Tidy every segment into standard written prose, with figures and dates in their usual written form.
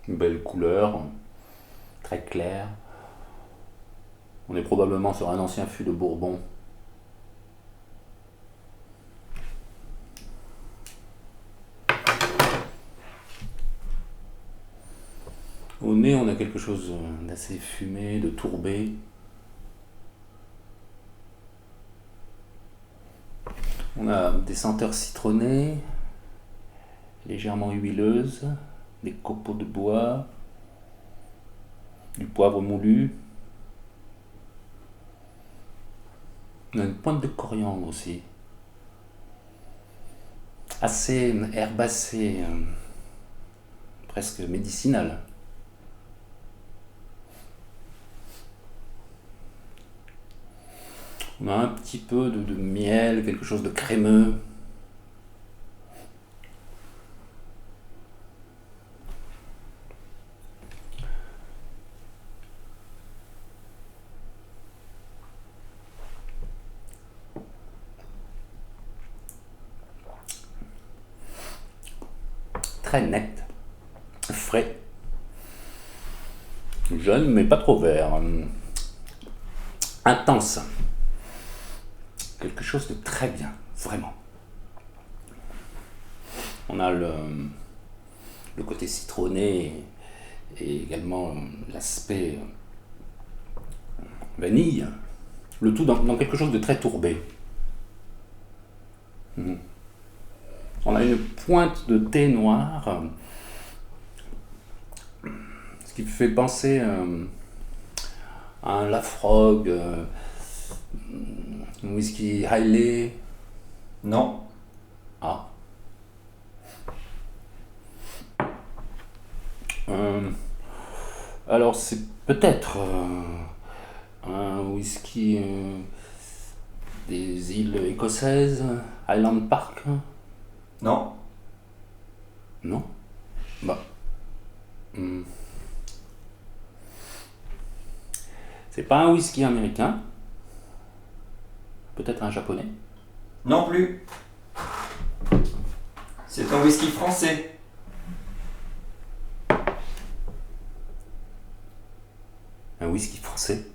Une belle couleur, très claire. On est probablement sur un ancien fût de Bourbon. Au nez, on a quelque chose d'assez fumé, de tourbé. On a des senteurs citronnées, légèrement huileuses, des copeaux de bois, du poivre moulu. On a une pointe de coriandre aussi. Assez herbacée, presque médicinale. On a un petit peu de miel, quelque chose de crémeux. Très net, frais, jeune mais pas trop vert, intense. Quelque chose de très bien, vraiment. On a le côté citronné et également l'aspect vanille. Le tout dans quelque chose de très tourbé. On a une pointe de thé noir, ce qui fait penser à un Lafrogue, un whisky Hailey. Non. Ah. Euh, alors c'est peut-être un whisky des îles écossaises, Highland Park. Non. Non. Bah. C'est pas un whisky américain. Peut-être un japonais. Non plus. C'est un whisky français. Un whisky français.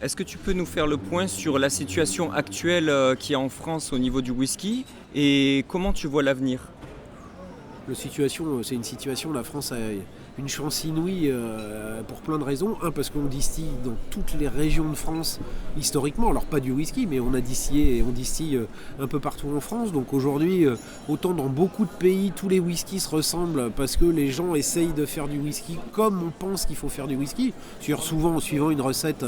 Est-ce que tu peux nous faire le point sur la situation actuelle qu'il y a en France au niveau du whisky et comment tu vois l'avenir? C'est une situation, la France a une chance inouïe pour plein de raisons. Un, parce qu'on distille dans toutes les régions de France historiquement, alors pas du whisky, mais on a distillé et on distille un peu partout en France. Donc aujourd'hui, autant dans beaucoup de pays, tous les whiskies se ressemblent parce que les gens essayent de faire du whisky comme on pense qu'il faut faire du whisky, c'est-à-dire souvent en suivant une recette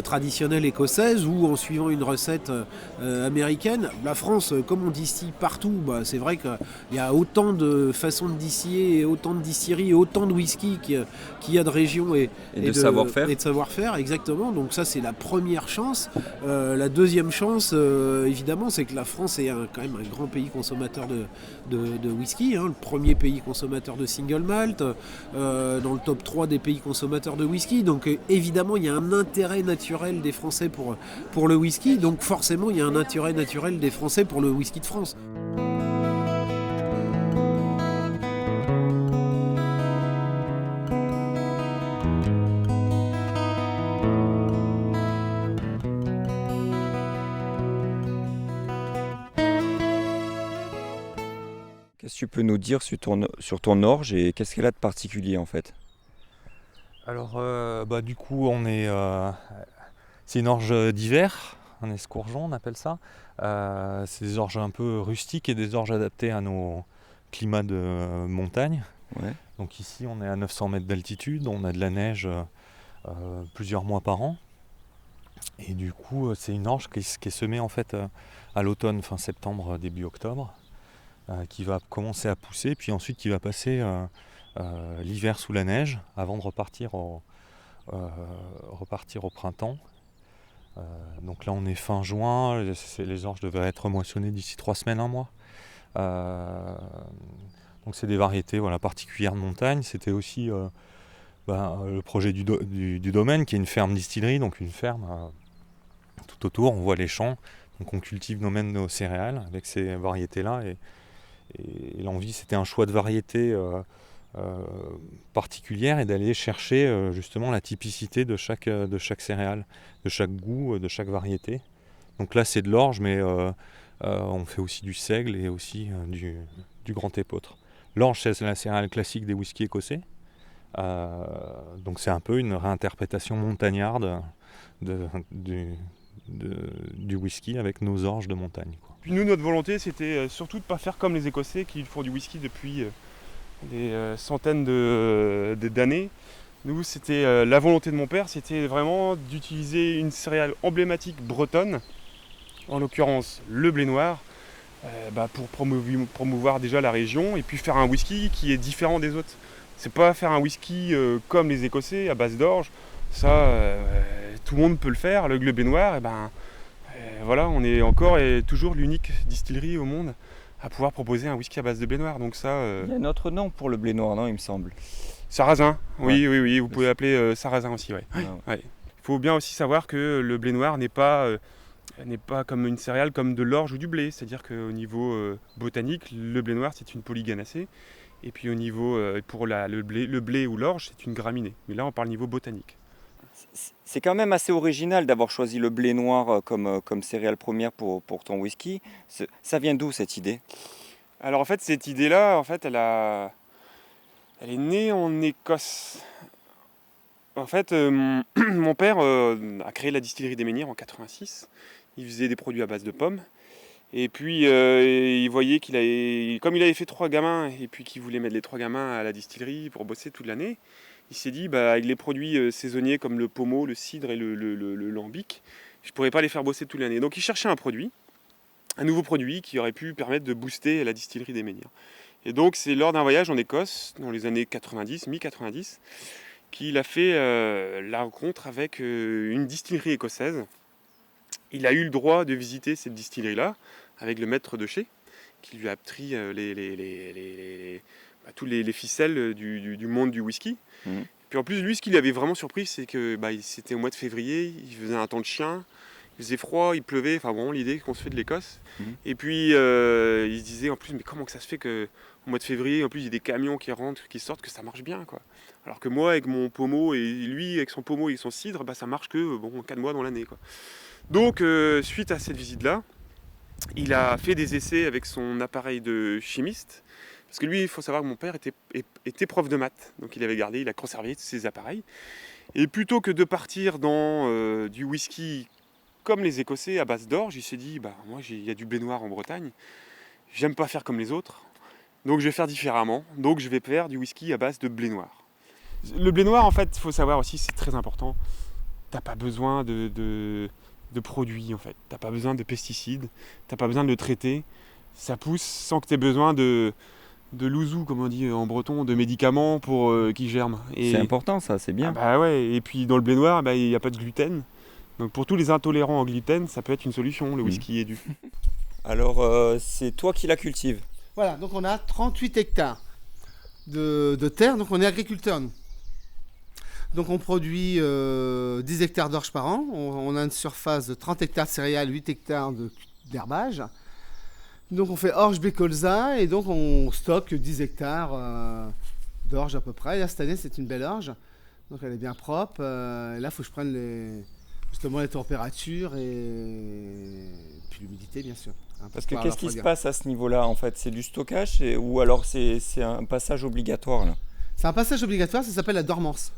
traditionnelle écossaise ou en suivant une recette américaine. La France, comme on distille partout, c'est vrai qu'il y a autant de façons de distiller, et autant de distilleries et autant de whisky qu'il y a de régions Et de savoir-faire. et de savoir-faire, exactement. Donc ça, c'est la première chance. La deuxième chance, évidemment, c'est que la France est quand même un grand pays consommateur de whisky, le premier pays consommateur de single malt, dans le top 3 des pays consommateurs de whisky. Donc évidemment, il y a un intérêt naturel des Français pour le whisky. Donc forcément, il y a un intérêt naturel des Français pour le whisky de France. Qu'est-ce que tu peux nous dire sur ton orge et qu'est-ce qu'elle a de particulier en fait? Alors, du coup, c'est une orge d'hiver, un escourgeon, on appelle ça. C'est des orges un peu rustiques et des orges adaptées à nos climats de montagne. Ouais. Donc ici, on est à 900 mètres d'altitude, on a de la neige plusieurs mois par an. Et du coup, c'est une orge qui est semée en fait à l'automne, fin septembre, début octobre, qui va commencer à pousser, puis ensuite qui va passer l'hiver sous la neige avant de repartir au printemps. Donc là on est fin juin, les orges devraient être moissonnées d'ici 3 semaines, un mois. Donc c'est des variétés particulières de montagne. C'était aussi le projet du domaine, qui est une ferme distillerie, donc une ferme tout autour, on voit les champs. Donc on cultive nos céréales avec ces variétés-là. Et l'envie, c'était un choix de variétés particulière et d'aller chercher justement la typicité de chaque céréale, de chaque goût, de chaque variété. Donc là, c'est de l'orge, mais on fait aussi du seigle et aussi du grand épeautre. L'orge, c'est la céréale classique des whiskies écossais. Donc c'est un peu une réinterprétation montagnarde du whisky avec nos orges de montagne, quoi. Puis nous, notre volonté, c'était surtout de ne pas faire comme les Écossais qui font du whisky depuis des centaines d'années. Nous, c'était la volonté de mon père, c'était vraiment d'utiliser une céréale emblématique bretonne, en l'occurrence le blé noir, pour promouvoir déjà la région et puis faire un whisky qui est différent des autres. C'est pas faire un whisky comme les Écossais à base d'orge, ça tout le monde peut le faire. Le blé noir, voilà, on est encore et toujours l'unique distillerie au monde à pouvoir proposer un whisky à base de blé noir. Donc ça, Il y a un autre nom pour le blé noir, non, il me semble. Sarrasin, oui, vous pouvez l'appeler sarrasin aussi. Ouais. Ah, Ouais. Il faut bien aussi savoir que le blé noir n'est pas comme une céréale comme de l'orge ou du blé. C'est-à-dire qu'au niveau botanique, le blé noir c'est une polyganacée. Et puis au niveau, pour le blé ou l'orge, c'est une graminée. Mais là on parle niveau botanique. C'est quand même assez original d'avoir choisi le blé noir comme céréale première pour ton whisky. Ça vient d'où cette idée? Alors en fait cette idée-là, en fait, elle est née en Écosse. En fait, mon père a créé la distillerie des Menhirs en 86. Il faisait des produits à base de pommes. Et puis il voyait comme il avait fait 3 gamins et puis qu'il voulait mettre les 3 gamins à la distillerie pour bosser toute l'année, il s'est dit avec les produits saisonniers comme le pommeau, le cidre et le lambic, je ne pourrais pas les faire bosser toute l'année. Donc il cherchait un nouveau produit qui aurait pu permettre de booster la distillerie des Menhirs. Et donc c'est lors d'un voyage en Écosse, dans les années 90, mi-90, qu'il a fait la rencontre avec une distillerie écossaise. Il a eu le droit de visiter cette distillerie-là avec le maître de chez, qui lui a appris tous les ficelles du monde du whisky. Mmh. Puis en plus, lui, ce qui l'avait vraiment surpris, c'est que c'était au mois de février, il faisait un temps de chien, il faisait froid, il pleuvait, enfin bon, l'idée qu'on se fait de l'Écosse. Mmh. Et puis il se disait en plus, mais comment que ça se fait qu'au mois de février, en plus, il y a des camions qui rentrent, qui sortent, que ça marche bien, quoi. Alors que moi, avec mon pommeau, et lui, avec son pommeau et son cidre, ça marche que 4 mois dans l'année, quoi. Donc, suite à cette visite-là, il a fait des essais avec son appareil de chimiste. Parce que lui, il faut savoir que mon père était prof de maths. Donc, il a conservé tous ses appareils. Et plutôt que de partir dans du whisky comme les Écossais à base d'orge, il s'est dit, moi, il y a du blé noir en Bretagne. J'aime pas faire comme les autres. Donc, je vais faire différemment. Donc, je vais faire du whisky à base de blé noir. Le blé noir, en fait, il faut savoir aussi, c'est très important. T'as pas besoin de produits, en fait. T'as pas besoin de pesticides, t'as pas besoin de le traiter. Ça pousse sans que tu aies besoin de louzou, comme on dit en breton, de médicaments pour qu'ils germent. C'est important, ça, c'est bien. Ouais, et puis dans le blé noir, il n'y a pas de gluten. Donc pour tous les intolérants au gluten, ça peut être une solution, le whisky est dû. Alors, c'est toi qui la cultives? Voilà, donc on a 38 hectares de terre, donc on est agriculteurs, nous. Donc on produit 10 hectares d'orge par an, on a une surface de 30 hectares de céréales, 8 hectares d'herbage. Donc on fait orge, blé, colza et donc on stocke 10 hectares d'orge à peu près. Et là cette année c'est une belle orge, donc elle est bien propre. Là il faut que je prenne justement les températures et puis l'humidité bien sûr. Parce que qu'est-ce qui se passe à ce niveau-là en fait? C'est du stockage ou alors c'est un passage obligatoire là? C'est un passage obligatoire, ça s'appelle la dormance.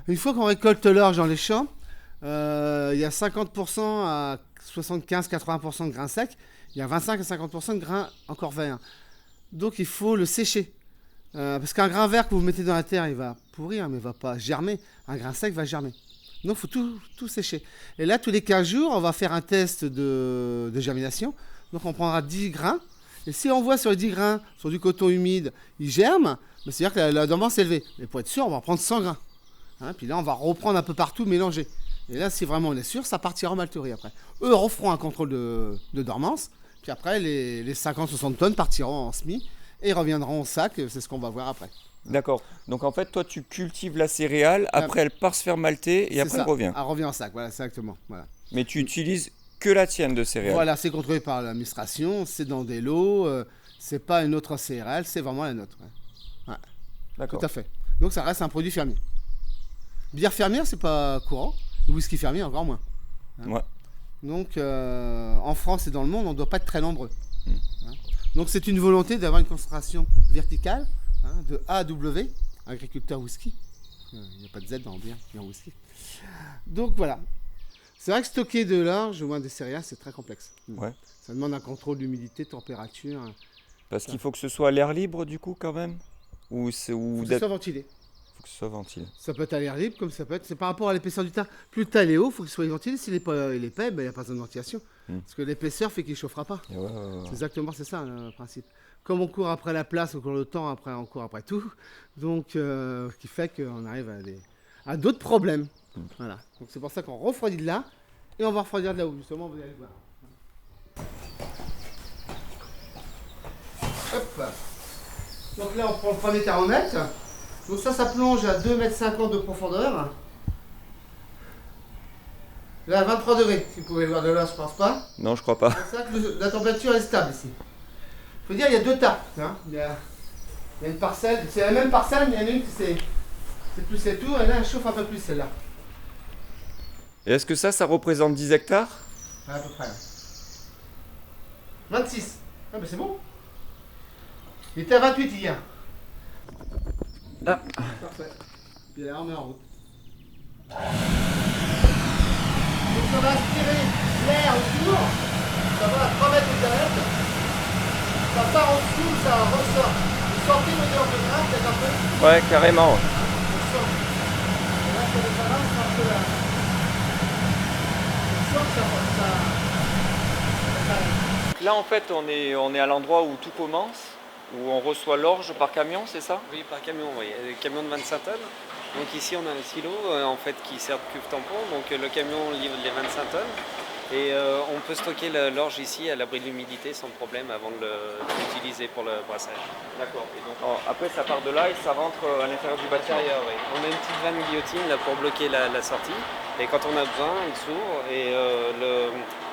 Une fois qu'on récolte l'orge dans les champs, il y a 50% à 75-80% de grains secs, il y a 25 à 50% de grains encore verts. Donc il faut le sécher. Parce qu'un grain vert que vous mettez dans la terre, il va pourrir, mais il ne va pas germer. Un grain sec va germer. Donc il faut tout sécher. Et là, tous les 15 jours, on va faire un test de germination. Donc on prendra 10 grains. Et si on voit sur les 10 grains, sur du coton humide, ils germent, c'est-à-dire que la dormance est élevée. Mais pour être sûr, on va prendre 100 grains. Puis là, on va reprendre un peu partout, mélanger. Et là, si vraiment on est sûr, ça partira en malterie après. Eux referont un contrôle de dormance. Puis après, les 50-60 tonnes partiront en semis et reviendront au sac. C'est ce qu'on va voir après. D'accord. Donc en fait, toi, tu cultives la céréale, après elle part se faire malter et C'est après ça. elle revient. Elle revient en sac, voilà, exactement. Voilà. Mais tu utilises que la tienne de céréales. Voilà, c'est contrôlé par l'administration, c'est dans des lots, c'est pas une autre céréale, c'est vraiment la nôtre. Ouais. Ouais, D'accord. tout à fait. Donc ça reste un produit fermier. Bière fermière, c'est pas courant. Le whisky fermier, encore moins. Hein. Ouais. Donc en France et dans le monde, on ne doit pas être très nombreux. Hein. Donc c'est une volonté d'avoir une concentration verticale, hein, de A à W, agriculteur whisky. Il n'y a pas de Z dans bière, ni en whisky. Donc voilà. C'est vrai que stocker de l'orge ou moins des céréales, c'est très complexe. Ouais. Ça demande un contrôle d'humidité, température. Parce qu'il faut que ce soit à l'air libre du coup quand même. Ou c'est Il faut que ce soit ventilé. faut que ce soit ventilé. Ça peut être à l'air libre, comme ça peut être. C'est par rapport à l'épaisseur du tas. Plus le tas est haut, il faut qu'il soit ventilé. S'il est pas il est épais, ben, il n'y a pas besoin de ventilation. Parce que l'épaisseur fait qu'il ne chauffera pas. Et ouais, ouais, ouais. C'est exactement c'est ça le principe. Comme on court après la place, on court le temps, après on court après tout. Donc, qui fait qu'on arrive à d'autres problèmes. Voilà. Donc c'est pour ça qu'on refroidit de là et on va refroidir de là où justement vous allez le voir. Hop. Donc là on prend le premier thermomètre. Donc ça plonge à 2,50 m de profondeur. Là à 23 degrés, si vous pouvez le voir de là, je pense pas. Non, je crois pas. C'est ça que la température est stable ici. Il faut dire il y a deux tas. Hein. Il y a une parcelle, c'est la même parcelle, mais il y en a une qui c'est plus et tout, et là elle chauffe un peu plus celle-là. Et est-ce que ça représente 10 hectares? À peu près. 26. Ah ben c'est bon. Il était à 28 hier. Ah. Parfait. Il est remis en route. Donc ça va aspirer l'air autour. Ça va à 3 mètres de diamètre. Ça part en dessous, ça ressort. Vous sortez le dehors de grappe, peut-être un peu. Ouais, carrément. On sort. Et là, sur le salon, c'est un peu là. On sort, ça. Là en fait, on est à l'endroit où tout commence, où on reçoit l'orge par camion, c'est ça? Oui, par camion, oui. Le camion de 25 tonnes. Donc ici, on a un silo en fait qui sert de cuve tampon. Donc le camion livre les 25 tonnes. Et on peut stocker l'orge ici à l'abri de l'humidité sans problème avant de l'utiliser pour le brassage. D'accord. Et donc après, ça part de là et ça rentre à l'intérieur du bâtiment. Oui. On a une petite vanne guillotine là, pour bloquer la sortie. Et quand on a besoin, il s'ouvre et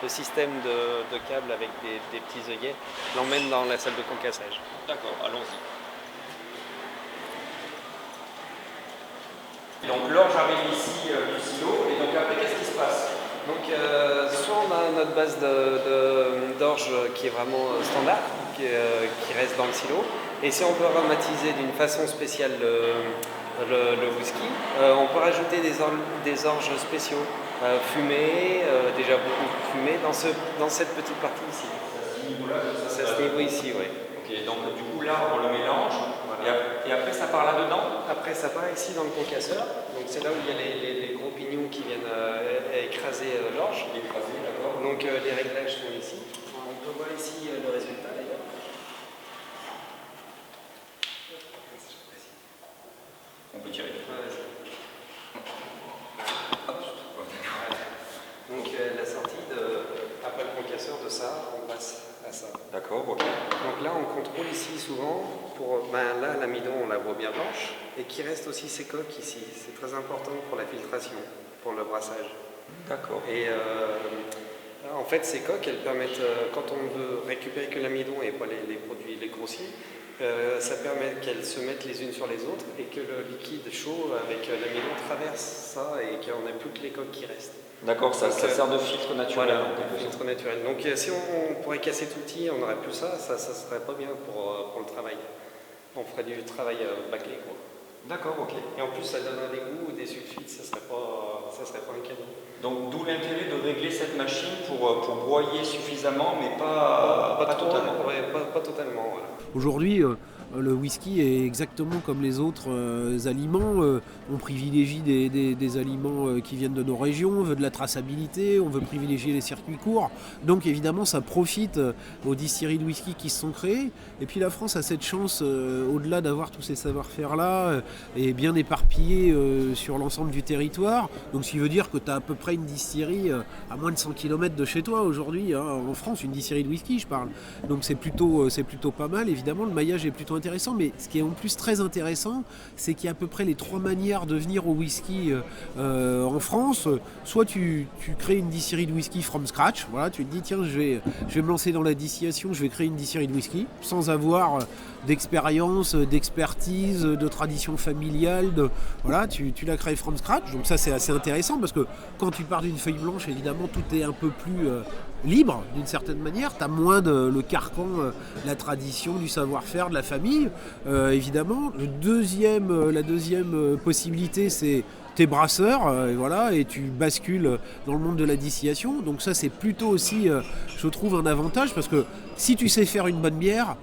le système de câble avec des petits œillets l'emmène dans la salle de concassage. D'accord, allons-y. Donc l'orge arrive ici du silo et donc après, qu'est-ce qui se passe? Donc soit on a notre base d'orge qui est vraiment standard, qui reste dans le silo. Et si on peut aromatiser d'une façon spéciale le whisky, on peut rajouter des orges spéciaux, fumés, déjà beaucoup fumés, dans cette petite partie ici. C'est à ce niveau ici, oui. Ok, donc du coup là on le mélange, voilà. Et après ça part là-dedans? Après ça part ici dans le concasseur, donc c'est là où il y a les gros pignons qui viennent écraser l'orge. D'accord. Donc les réglages sont ici. On peut voir ici le résultat d'ailleurs. On peut tirer. Donc la sortie après le concasseur de ça, on passe à ça. D'accord, ok. Donc là on contrôle ici souvent, là l'amidon on la voit bien blanche, et qui reste aussi ces coques ici. C'est très important pour la filtration, pour le brassage. D'accord. Et en fait ces coques elles permettent, quand on veut récupérer que l'amidon et pas les produits, les grossiers, ça permet qu'elles se mettent les unes sur les autres et que le liquide chaud avec l'amidon traverse ça et qu'on n'a plus que les coques qui restent. D'accord, ça sert de filtre naturel. Voilà, de filtre naturel. Donc si on pourrait casser tout l'outil, on n'aurait plus ça serait pas bien pour le travail. On ferait du travail bâclé, quoi. D'accord, ok. Et en plus ça donnerait des goûts ou des sulfites, ça serait pas un cadeau. Donc d'où l'intérêt de régler cette machine pour broyer suffisamment, mais pas totalement. Ouais, pas totalement, voilà. Aujourd'hui, le whisky est exactement comme les autres aliments. On privilégie des aliments qui viennent de nos régions, on veut de la traçabilité, on veut privilégier les circuits courts. Donc évidemment, ça profite aux distilleries de whisky qui se sont créées. Et puis la France a cette chance, au-delà d'avoir tous ces savoir-faire-là, et bien éparpillés sur l'ensemble du territoire. Donc ce qui veut dire que tu as à peu près une distillerie à moins de 100 km de chez toi aujourd'hui, hein, en France, une distillerie de whisky, je parle. Donc c'est plutôt pas mal. Évidemment, le maillage est plutôt intéressant, mais ce qui est en plus très intéressant, c'est qu'il y a à peu près les 3 manières de venir au whisky en France. Soit tu crées une distillerie de whisky from scratch, voilà, tu te dis tiens, je vais me lancer dans la distillation, je vais créer une distillerie de whisky, sans avoir d'expérience, d'expertise, de tradition familiale, voilà, tu la crées from scratch. Donc ça c'est assez intéressant parce que quand tu pars d'une feuille blanche, évidemment tout est un peu plus libre d'une certaine manière, tu as moins le carcan, la tradition, du savoir-faire, de la famille, évidemment. La deuxième possibilité, c'est t'es brasseur, et voilà, et tu bascules dans le monde de la distillation. Donc ça c'est plutôt aussi, je trouve, un avantage, parce que si tu sais faire une bonne bière,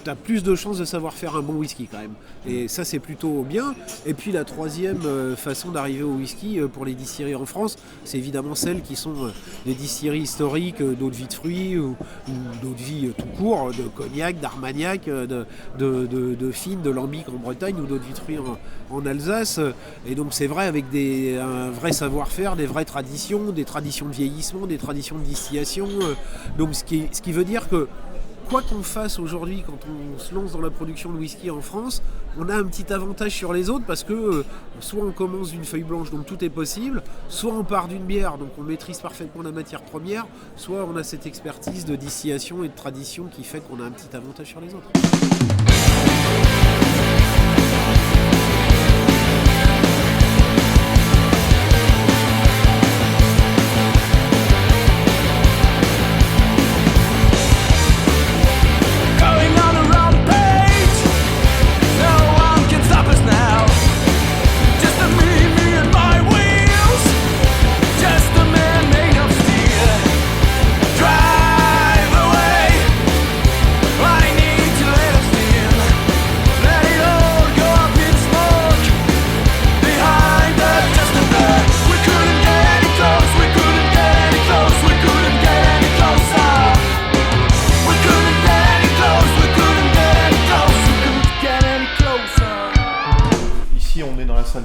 tu as plus de chances de savoir faire un bon whisky quand même. Et ça c'est plutôt bien. Et puis la troisième façon d'arriver au whisky pour les distilleries en France, c'est évidemment celles qui sont des distilleries historiques d'eau de vie de fruits ou d'eau de vie tout court, de cognac, d'armagnac, de fine, de lambic en Bretagne ou d'eau de vie de fruits en Alsace. Et donc c'est vrai, avec un vrai savoir-faire, des vraies traditions, des traditions de vieillissement, des traditions de distillation. Donc ce qui veut dire que quoi qu'on fasse aujourd'hui, quand on se lance dans la production de whisky en France, on a un petit avantage sur les autres, parce que soit on commence d'une feuille blanche, donc tout est possible, soit on part d'une bière, donc on maîtrise parfaitement la matière première, soit on a cette expertise de distillation et de tradition qui fait qu'on a un petit avantage sur les autres.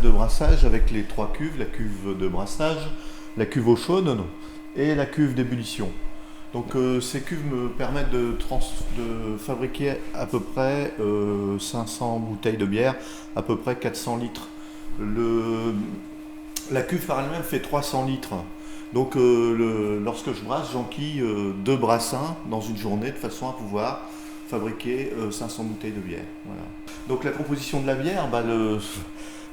De brassage avec les 3 cuves, la cuve de brassage, la cuve eau chaude et la cuve d'ébullition. Donc ces cuves me permettent de fabriquer à peu près 500 bouteilles de bière, à peu près 400 litres. La cuve par elle-même fait 300 litres. Donc lorsque je brasse, j'enquille 2 brassins dans une journée de façon à pouvoir fabriquer 500 bouteilles de bière. Voilà. Donc la composition de la bière,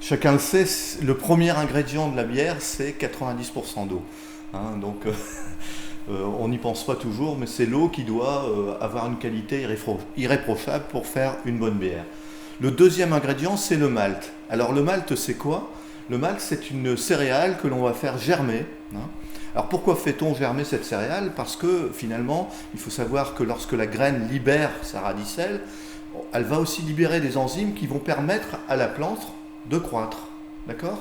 chacun le sait, le premier ingrédient de la bière, c'est 90% d'eau. Hein, donc on n'y pense pas toujours, mais c'est l'eau qui doit avoir une qualité irréprochable pour faire une bonne bière. Le deuxième ingrédient, c'est le malt. Alors le malt, c'est quoi? Le malt, c'est une céréale que l'on va faire germer. Hein. Alors pourquoi fait-on germer cette céréale? Parce que finalement, il faut savoir que lorsque la graine libère sa radicelle, elle va aussi libérer des enzymes qui vont permettre à la plante de croître, d'accord?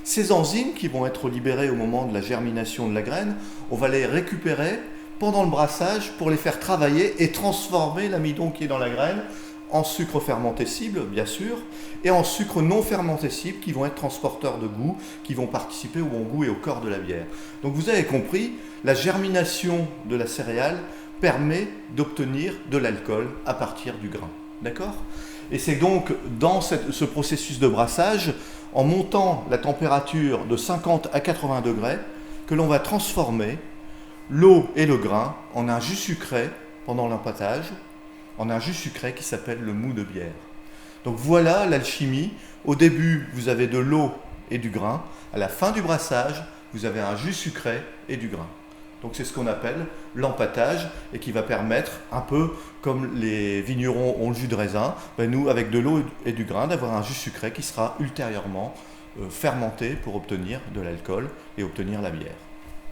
Ces enzymes qui vont être libérées au moment de la germination de la graine, on va les récupérer pendant le brassage pour les faire travailler et transformer l'amidon qui est dans la graine en sucre fermentescible, bien sûr, et en sucre non fermentescible qui vont être transporteurs de goût, qui vont participer au bon goût et au corps de la bière. Donc vous avez compris, la germination de la céréale permet d'obtenir de l'alcool à partir du grain, d'accord? Et c'est donc dans ce processus de brassage, en montant la température de 50 à 80 degrés, que l'on va transformer l'eau et le grain en un jus sucré pendant l'empâtage, en un jus sucré qui s'appelle le mou de bière. Donc voilà l'alchimie. Au début, vous avez de l'eau et du grain. À la fin du brassage, vous avez un jus sucré et du grain. Donc c'est ce qu'on appelle l'empâtage et qui va permettre, un peu comme les vignerons ont le jus de raisin, nous avec de l'eau et du grain, d'avoir un jus sucré qui sera ultérieurement fermenté pour obtenir de l'alcool et obtenir la bière.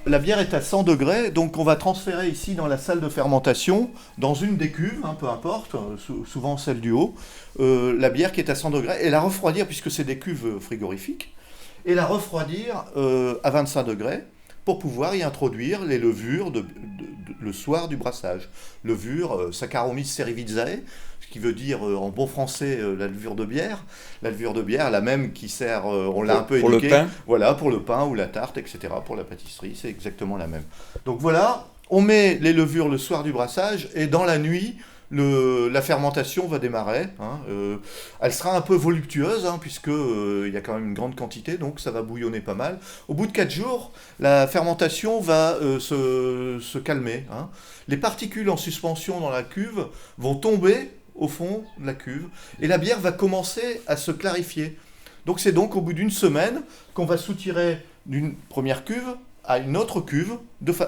la bière est à 100 degrés, donc on va transférer ici dans la salle de fermentation, dans une des cuves, peu importe, souvent celle du haut, la bière qui est à 100 degrés, et la refroidir, puisque c'est des cuves frigorifiques, et la refroidir à 25 degrés, pour pouvoir y introduire les levures le soir du brassage. Levure Saccharomyces cerevisiae, ce qui veut dire en bon français la levure de bière. La levure de bière, la même qui sert, on l'a un peu éduqué. Pour le pain. Voilà, pour le pain ou la tarte, etc. Pour la pâtisserie, c'est exactement la même. Donc voilà, on met les levures le soir du brassage et dans la nuit, la fermentation va démarrer. Elle sera un peu voluptueuse, puisque il y a quand même une grande quantité, donc ça va bouillonner pas mal. Au bout de 4 jours, la fermentation va se calmer. Les particules en suspension dans la cuve vont tomber au fond de la cuve, et la bière va commencer à se clarifier. Donc c'est donc au bout d'une semaine qu'on va soutirer d'une première cuve à une autre cuve,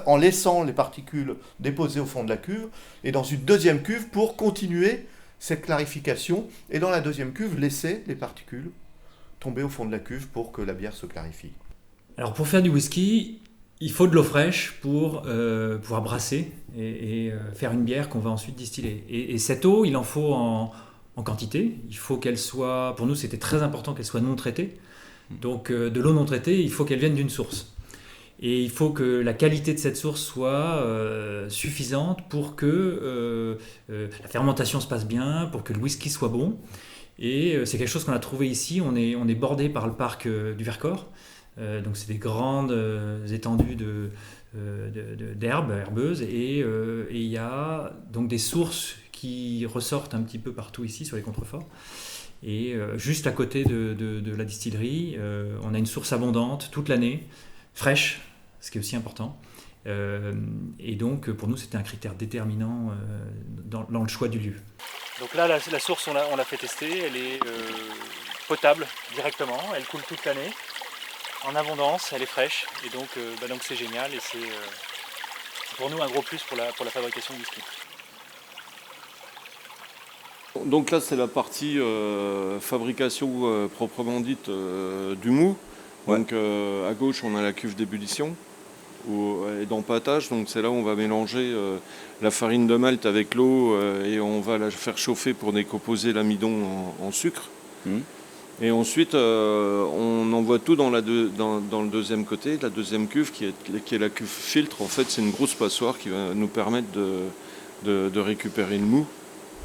en laissant les particules déposées au fond de la cuve, et dans une deuxième cuve pour continuer cette clarification, et dans la deuxième cuve, laisser les particules tomber au fond de la cuve pour que la bière se clarifie. Alors pour faire du whisky, il faut de l'eau fraîche pour pouvoir brasser et faire une bière qu'on va ensuite distiller. Et cette eau, il en faut en quantité. Il faut qu'elle soit, pour nous c'était très important qu'elle soit non traitée. Donc de l'eau non traitée, il faut qu'elle vienne d'une source. Et il faut que la qualité de cette source soit suffisante pour que la fermentation se passe bien, pour que le whisky soit bon. Et c'est quelque chose qu'on a trouvé ici. On est bordé par le parc du Vercors. Donc c'est des grandes étendues d'herbes herbeuses. Et il y a donc des sources qui ressortent un petit peu partout ici sur les contreforts. Et juste à côté de la distillerie, on a une source abondante toute l'année, fraîche, ce qui est aussi important. Et donc, pour nous, c'était un critère déterminant dans le choix du lieu. Donc là, la source, on l'a fait tester, elle est potable directement, elle coule toute l'année, en abondance, elle est fraîche, et donc c'est génial, et c'est pour nous un gros plus pour la fabrication du whisky. Donc là, c'est la partie fabrication proprement dite du mou. Ouais. Donc à gauche, on a la cuve d'ébullition et d'empâtage. Donc c'est là où on va mélanger la farine de malt avec l'eau et on va la faire chauffer pour décomposer l'amidon en sucre. Et ensuite, on envoie tout dans le deuxième côté, la deuxième cuve qui est la cuve filtre. En fait, c'est une grosse passoire qui va nous permettre de récupérer le mou.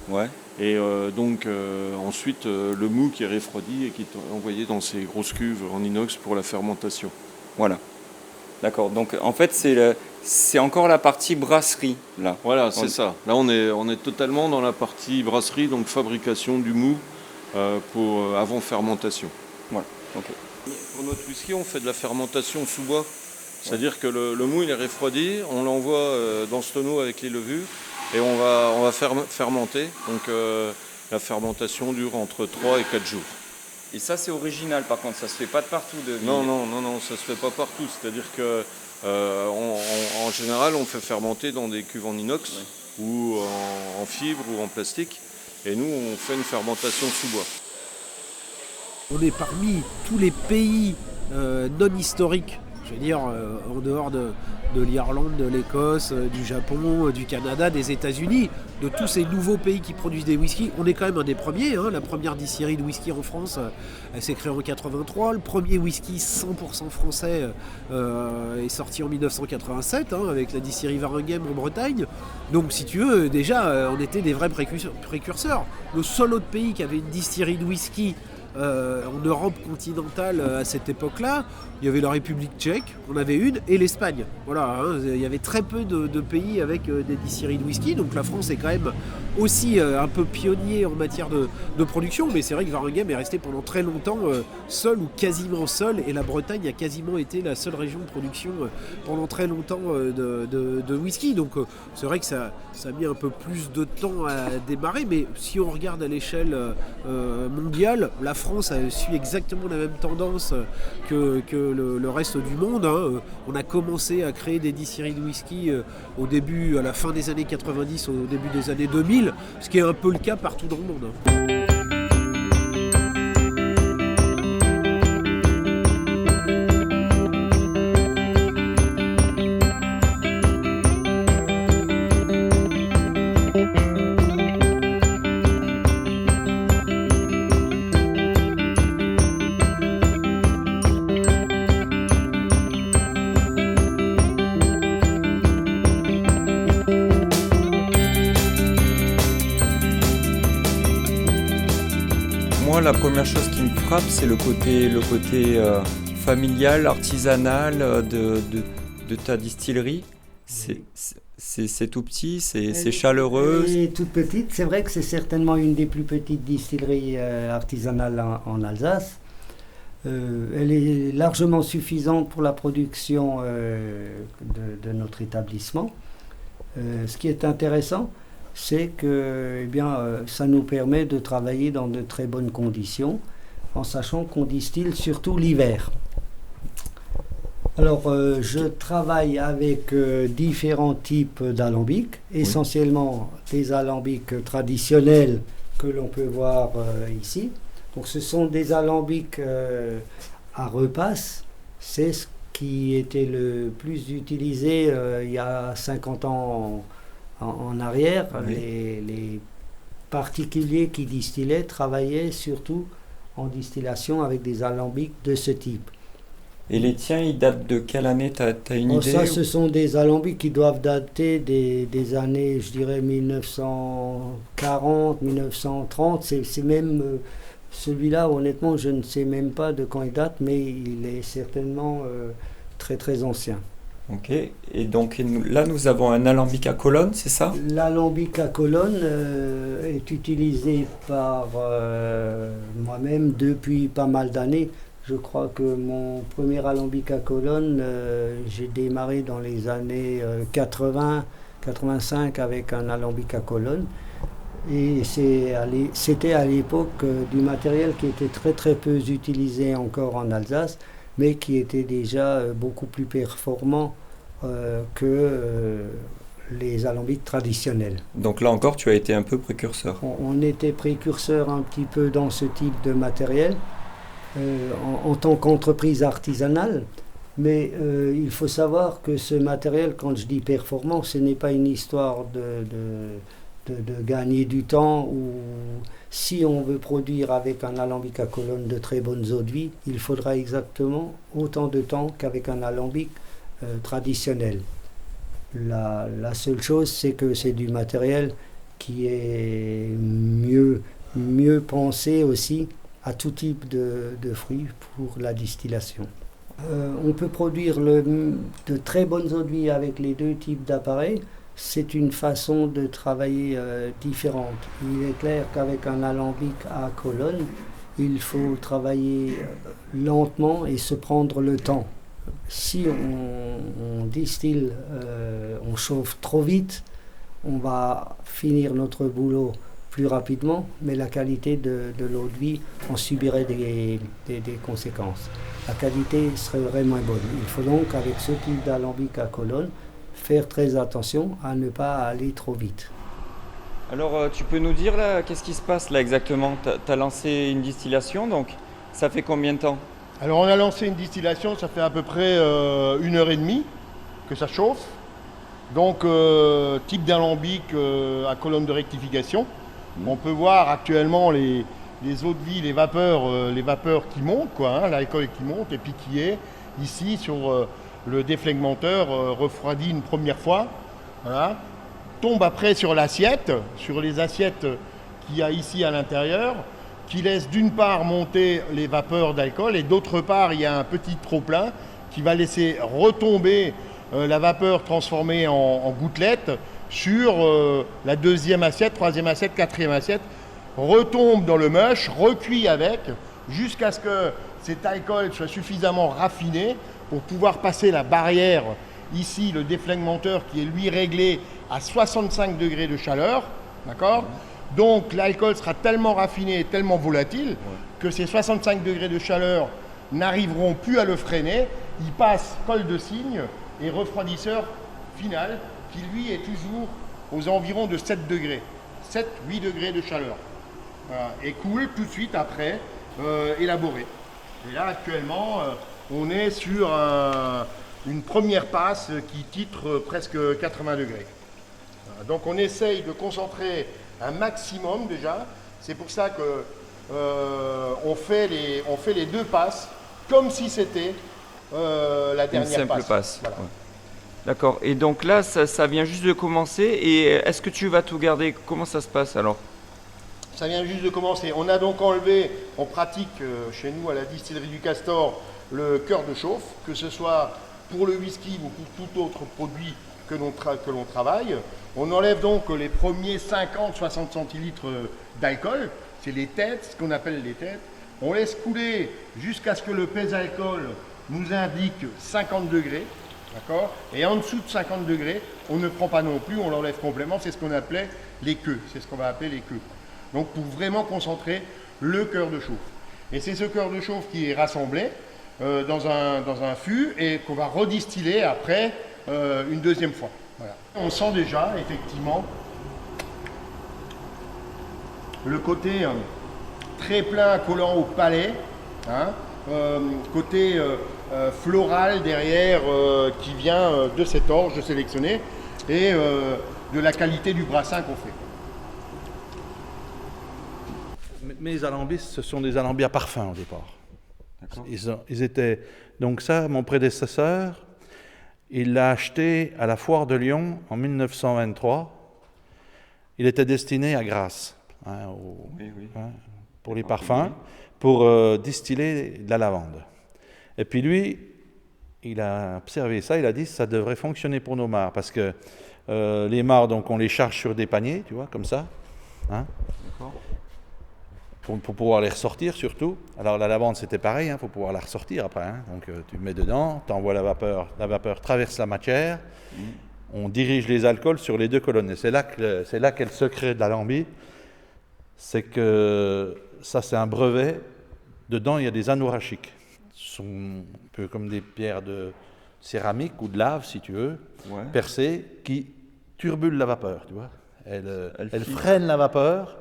Ouais. Et ensuite, le mou qui est refroidi et qui est envoyé dans ces grosses cuves en inox pour la fermentation. Voilà. D'accord. Donc, en fait, c'est encore la partie brasserie, là. Voilà, c'est ça. Là, on est totalement dans la partie brasserie, donc fabrication du mou avant fermentation. Voilà. Okay. Pour notre whisky, on fait de la fermentation sous bois. C'est-à-dire que le mou, il est refroidi, on l'envoie dans ce tonneau avec les levures, et on va fermenter. Donc la fermentation dure entre 3 et 4 jours. Et ça, c'est original, par contre, ça se fait pas de partout. Non, ça se fait pas partout. C'est-à-dire que en général, on fait fermenter dans des cuves en inox, ou en fibre ou en plastique. Et nous, on fait une fermentation sous bois. On est parmi tous les pays non historiques, je veux dire, en dehors de l'Irlande, de l'Écosse, du Japon, du Canada, des États-Unis, de tous ces nouveaux pays qui produisent des whiskies. On est quand même un des premiers. La première distillerie de whisky en France, elle s'est créée en 1983. Le premier whisky 100% français est sorti en 1987 avec la distillerie Waregem en Bretagne. Donc si tu veux, déjà, on était des vrais précurseurs. Le seul autre pays qui avait une distillerie de whisky en Europe continentale à cette époque-là, il y avait la République tchèque, on avait une, et l'Espagne. Voilà, il y avait très peu de pays avec des distilleries de whisky, donc la France est quand même aussi un peu pionnier en matière de production, mais c'est vrai que Waregem est resté pendant très longtemps seul ou quasiment seul, et la Bretagne a quasiment été la seule région de production pendant très longtemps de whisky. Donc c'est vrai que ça a mis un peu plus de temps à démarrer, mais si on regarde à l'échelle mondiale, la France a suivi exactement la même tendance que le reste du monde. On a commencé à créer des distilleries de whisky à la fin des années 90, au début des années 2000, ce qui est un peu le cas partout dans le monde. moi, la première chose qui me frappe, c'est le côté familial, artisanal de ta distillerie. C'est tout petit, c'est chaleureux. Elle est toute petite. C'est vrai que c'est certainement une des plus petites distilleries artisanales en Alsace. Elle est largement suffisante pour la production de notre établissement. Ce qui est intéressant, c'est que ça nous permet de travailler dans de très bonnes conditions, en sachant qu'on distille surtout l'hiver. Alors, je travaille avec différents types d'alambics, essentiellement des alambics traditionnels que l'on peut voir ici. Donc, ce sont des alambics à repasse. C'est ce qui était le plus utilisé il y a 50 ans en arrière. Oui. Les particuliers qui distillaient travaillaient surtout en distillation avec des alambics de ce type. Et les tiens, ils datent de quelle année? Tu as une idée? Ça, ce sont des alambics qui doivent dater des années, je dirais, 1940, 1930. C'est même celui-là, honnêtement, je ne sais même pas de quand il date, mais il est certainement très très ancien. Ok, et donc là nous avons un alambic à colonne, c'est ça? L'alambic à colonne est utilisé par moi-même depuis pas mal d'années. Je crois que mon premier alambic à colonne, j'ai démarré dans les années 80-85 avec un alambic à colonne. Et c'était à l'époque du matériel qui était très très peu utilisé encore en Alsace, mais qui était déjà beaucoup plus performant que les alambics traditionnels. Donc là encore, tu as été un peu précurseur. On était précurseur un petit peu dans ce type de matériel en tant qu'entreprise artisanale, mais il faut savoir que ce matériel, quand je dis performant, ce n'est pas une histoire de gagner du temps, ou si on veut produire avec un alambic à colonne de très bonnes eaux de vie, il faudra exactement autant de temps qu'avec un alambic traditionnel. La seule chose, c'est que c'est du matériel qui est mieux pensé aussi à tout type de fruits pour la distillation. On peut produire de très bonnes eaux de vie avec les deux types d'appareils. C'est une façon de travailler différente. Il est clair qu'avec un alambic à colonne, il faut travailler lentement et se prendre le temps. Si on distille, on chauffe trop vite, on va finir notre boulot plus rapidement, mais la qualité de l'eau de vie en subirait des conséquences. La qualité serait moins bonne. Il faut donc, avec ce type d'alambic à colonne, faire très attention à ne pas aller trop vite. Alors, tu peux nous dire là, qu'est-ce qui se passe là exactement? Tu as lancé une distillation, donc ça fait combien de temps? Alors, on a lancé une distillation, ça fait à peu près 1h30 que ça chauffe. Donc, type d'alambic à colonne de rectification. On peut voir actuellement les eaux de vie, les vapeurs qui montent, l'alcool qui monte et puis qui est ici sur le déflegmenteur refroidi une première fois, voilà, tombe après sur l'assiette, sur les assiettes qu'il y a ici à l'intérieur, qui laisse d'une part monter les vapeurs d'alcool et d'autre part il y a un petit trop-plein qui va laisser retomber la vapeur transformée en gouttelettes sur la deuxième assiette, troisième assiette, quatrième assiette, retombe dans le mush, recuit avec, jusqu'à ce que cet alcool soit suffisamment raffiné pour pouvoir passer la barrière, ici le déflegmenteur qui est lui réglé à 65 degrés de chaleur, d'accord ? Donc l'alcool sera tellement raffiné et tellement volatile que ces 65 degrés de chaleur n'arriveront plus à le freiner, il passe col de cygne et refroidisseur final qui lui est toujours aux environs de 7 degrés, 7-8 degrés de chaleur. Voilà. Et coule tout de suite après, élaboré. Et là actuellement, on est sur une première passe qui titre presque 80 degrés. Voilà. Donc on essaye de concentrer un maximum déjà. C'est pour ça que on fait les deux passes comme si c'était la dernière passe. Une simple passe. Voilà. Ouais. D'accord. Et donc là, ça vient juste de commencer. Et est-ce que tu vas tout garder? Comment ça se passe alors? Ça vient juste de commencer. On a donc enlevé, on pratique chez nous à la distillerie du Castor, le cœur de chauffe, que ce soit pour le whisky ou pour tout autre produit que l'on travaille. On enlève donc les premiers 50-60 centilitres d'alcool, c'est les têtes, ce qu'on appelle les têtes. On laisse couler jusqu'à ce que le pèse-alcool nous indique 50 degrés, d'accord ? Et en dessous de 50 degrés, on ne prend pas non plus, on l'enlève complètement, c'est ce qu'on appelait les queues, c'est ce qu'on va appeler les queues. Donc pour vraiment concentrer le cœur de chauffe. Et c'est ce cœur de chauffe qui est rassemblé dans un fût et qu'on va redistiller après une deuxième fois. Voilà. On sent déjà effectivement le côté très plein collant au palais, hein, côté floral derrière qui vient de cette orge sélectionnée et de la qualité du brassin qu'on fait. Mes alambistes, ce sont des alambiers à parfum au départ. Ils étaient... Donc ça, mon prédécesseur, il l'a acheté à la foire de Lyon en 1923. Il était destiné à Grasse, hein, pour les parfums, pour distiller de la lavande. Et puis lui, il a observé ça, il a dit ça devrait fonctionner pour nos mares, parce que les mares, donc on les charge sur des paniers, tu vois, comme ça. Hein, pour pouvoir les ressortir surtout. Alors la lavande c'était pareil, il faut pouvoir la ressortir après. Hein. Donc tu mets dedans, tu envoies la vapeur traverse la matière, on dirige les alcools sur les deux colonnes. Et c'est là qu'est le secret de l'Alambi, c'est que ça c'est un brevet, dedans il y a des anorachiques. Ce sont un peu comme des pierres de céramique ou de lave si tu veux, percées, qui turbulent la vapeur, tu vois. Elles freinent la vapeur.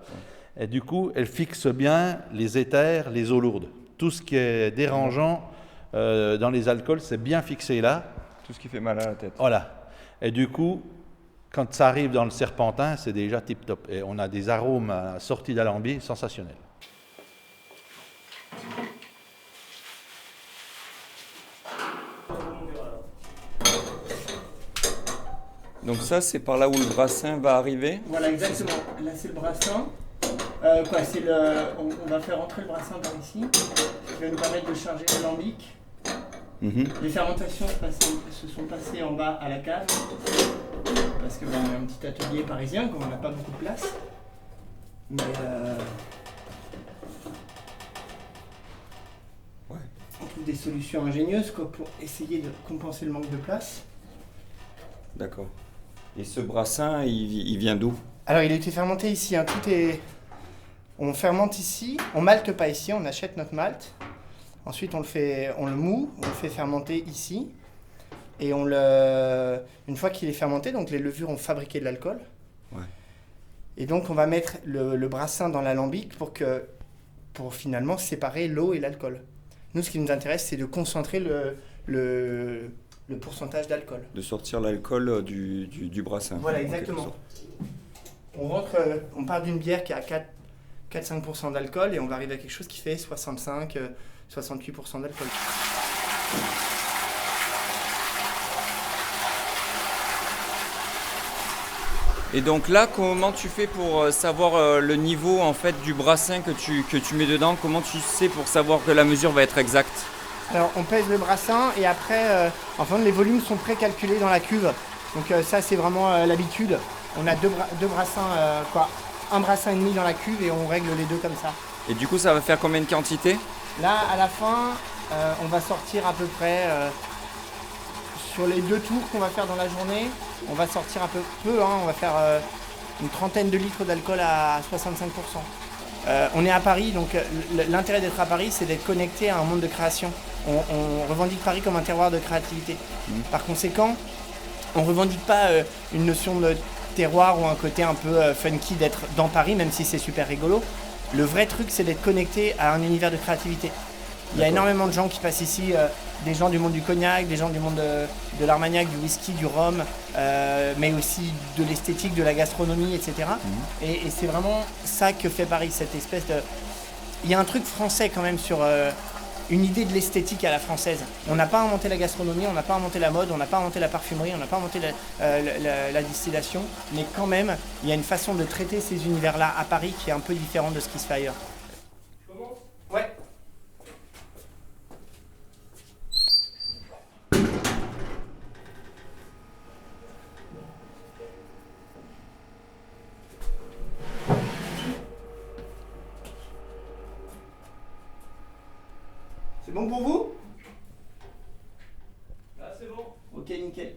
Et du coup, elle fixe bien les éthers, les eaux lourdes. Tout ce qui est dérangeant dans les alcools, c'est bien fixé là. Tout ce qui fait mal à la tête. Voilà. Et du coup, quand ça arrive dans le serpentin, c'est déjà tip-top. Et on a des arômes sortis d'Alambi sensationnels. Donc ça, c'est par là où le brassin va arriver. Voilà, exactement. Là, c'est le brassin. On va faire entrer le brassin par ici, qui va nous permettre de charger l'alambic. Les fermentations se sont passées en bas à la cave, parce qu'on a un petit atelier parisien, comme on n'a pas beaucoup de place. Mais on trouve des solutions ingénieuses pour essayer de compenser le manque de place. D'accord. Et ce brassin, il vient d'où? Alors il a été fermenté ici, hein. On fermente ici, on malte pas ici, on achète notre malt. Ensuite on le moud, on le fait fermenter ici. Et une fois qu'il est fermenté, donc les levures ont fabriqué de l'alcool. Et donc on va mettre le brassin dans l'alambic pour finalement séparer l'eau et l'alcool. Nous, ce qui nous intéresse, c'est de concentrer le pourcentage d'alcool. De sortir l'alcool du brassin. Voilà, exactement. On part d'une bière qui a 4-5% d'alcool et on va arriver à quelque chose qui fait 65-68% d'alcool. Et donc là, comment tu fais pour savoir le niveau en fait du brassin que tu mets dedans? Comment tu sais pour savoir que la mesure va être exacte? Alors on pèse le brassin et après, les volumes sont précalculés dans la cuve. Donc ça c'est vraiment l'habitude. On a deux brassins, un brassin et demi dans la cuve et on règle les deux comme ça. Et du coup ça va faire combien de quantité? Là à la fin, on va sortir à peu près, sur les 2 tours qu'on va faire dans la journée, on va sortir un peu, on va faire une trentaine de litres d'alcool à 65%. On est à Paris, donc l'intérêt d'être à Paris, c'est d'être connecté à un monde de création. On revendique Paris comme un terroir de créativité. Par conséquent, on ne revendique pas une notion de terroir ou un côté un peu funky d'être dans Paris, même si c'est super rigolo. Le vrai truc, c'est d'être connecté à un univers de créativité. Il y a énormément de gens qui passent ici, des gens du monde du cognac, des gens du monde de l'armagnac, du whisky, du rhum, mais aussi de l'esthétique, de la gastronomie, etc. Et c'est vraiment ça que fait Paris, cette espèce de... Il y a un truc français quand même sur une idée de l'esthétique à la française. On n'a pas inventé la gastronomie, on n'a pas inventé la mode, on n'a pas inventé la parfumerie, on n'a pas inventé la distillation, mais quand même, il y a une façon de traiter ces univers-là à Paris qui est un peu différente de ce qui se fait ailleurs. Ouais. C'est bon pour vous? Là, c'est bon. Ok, nickel.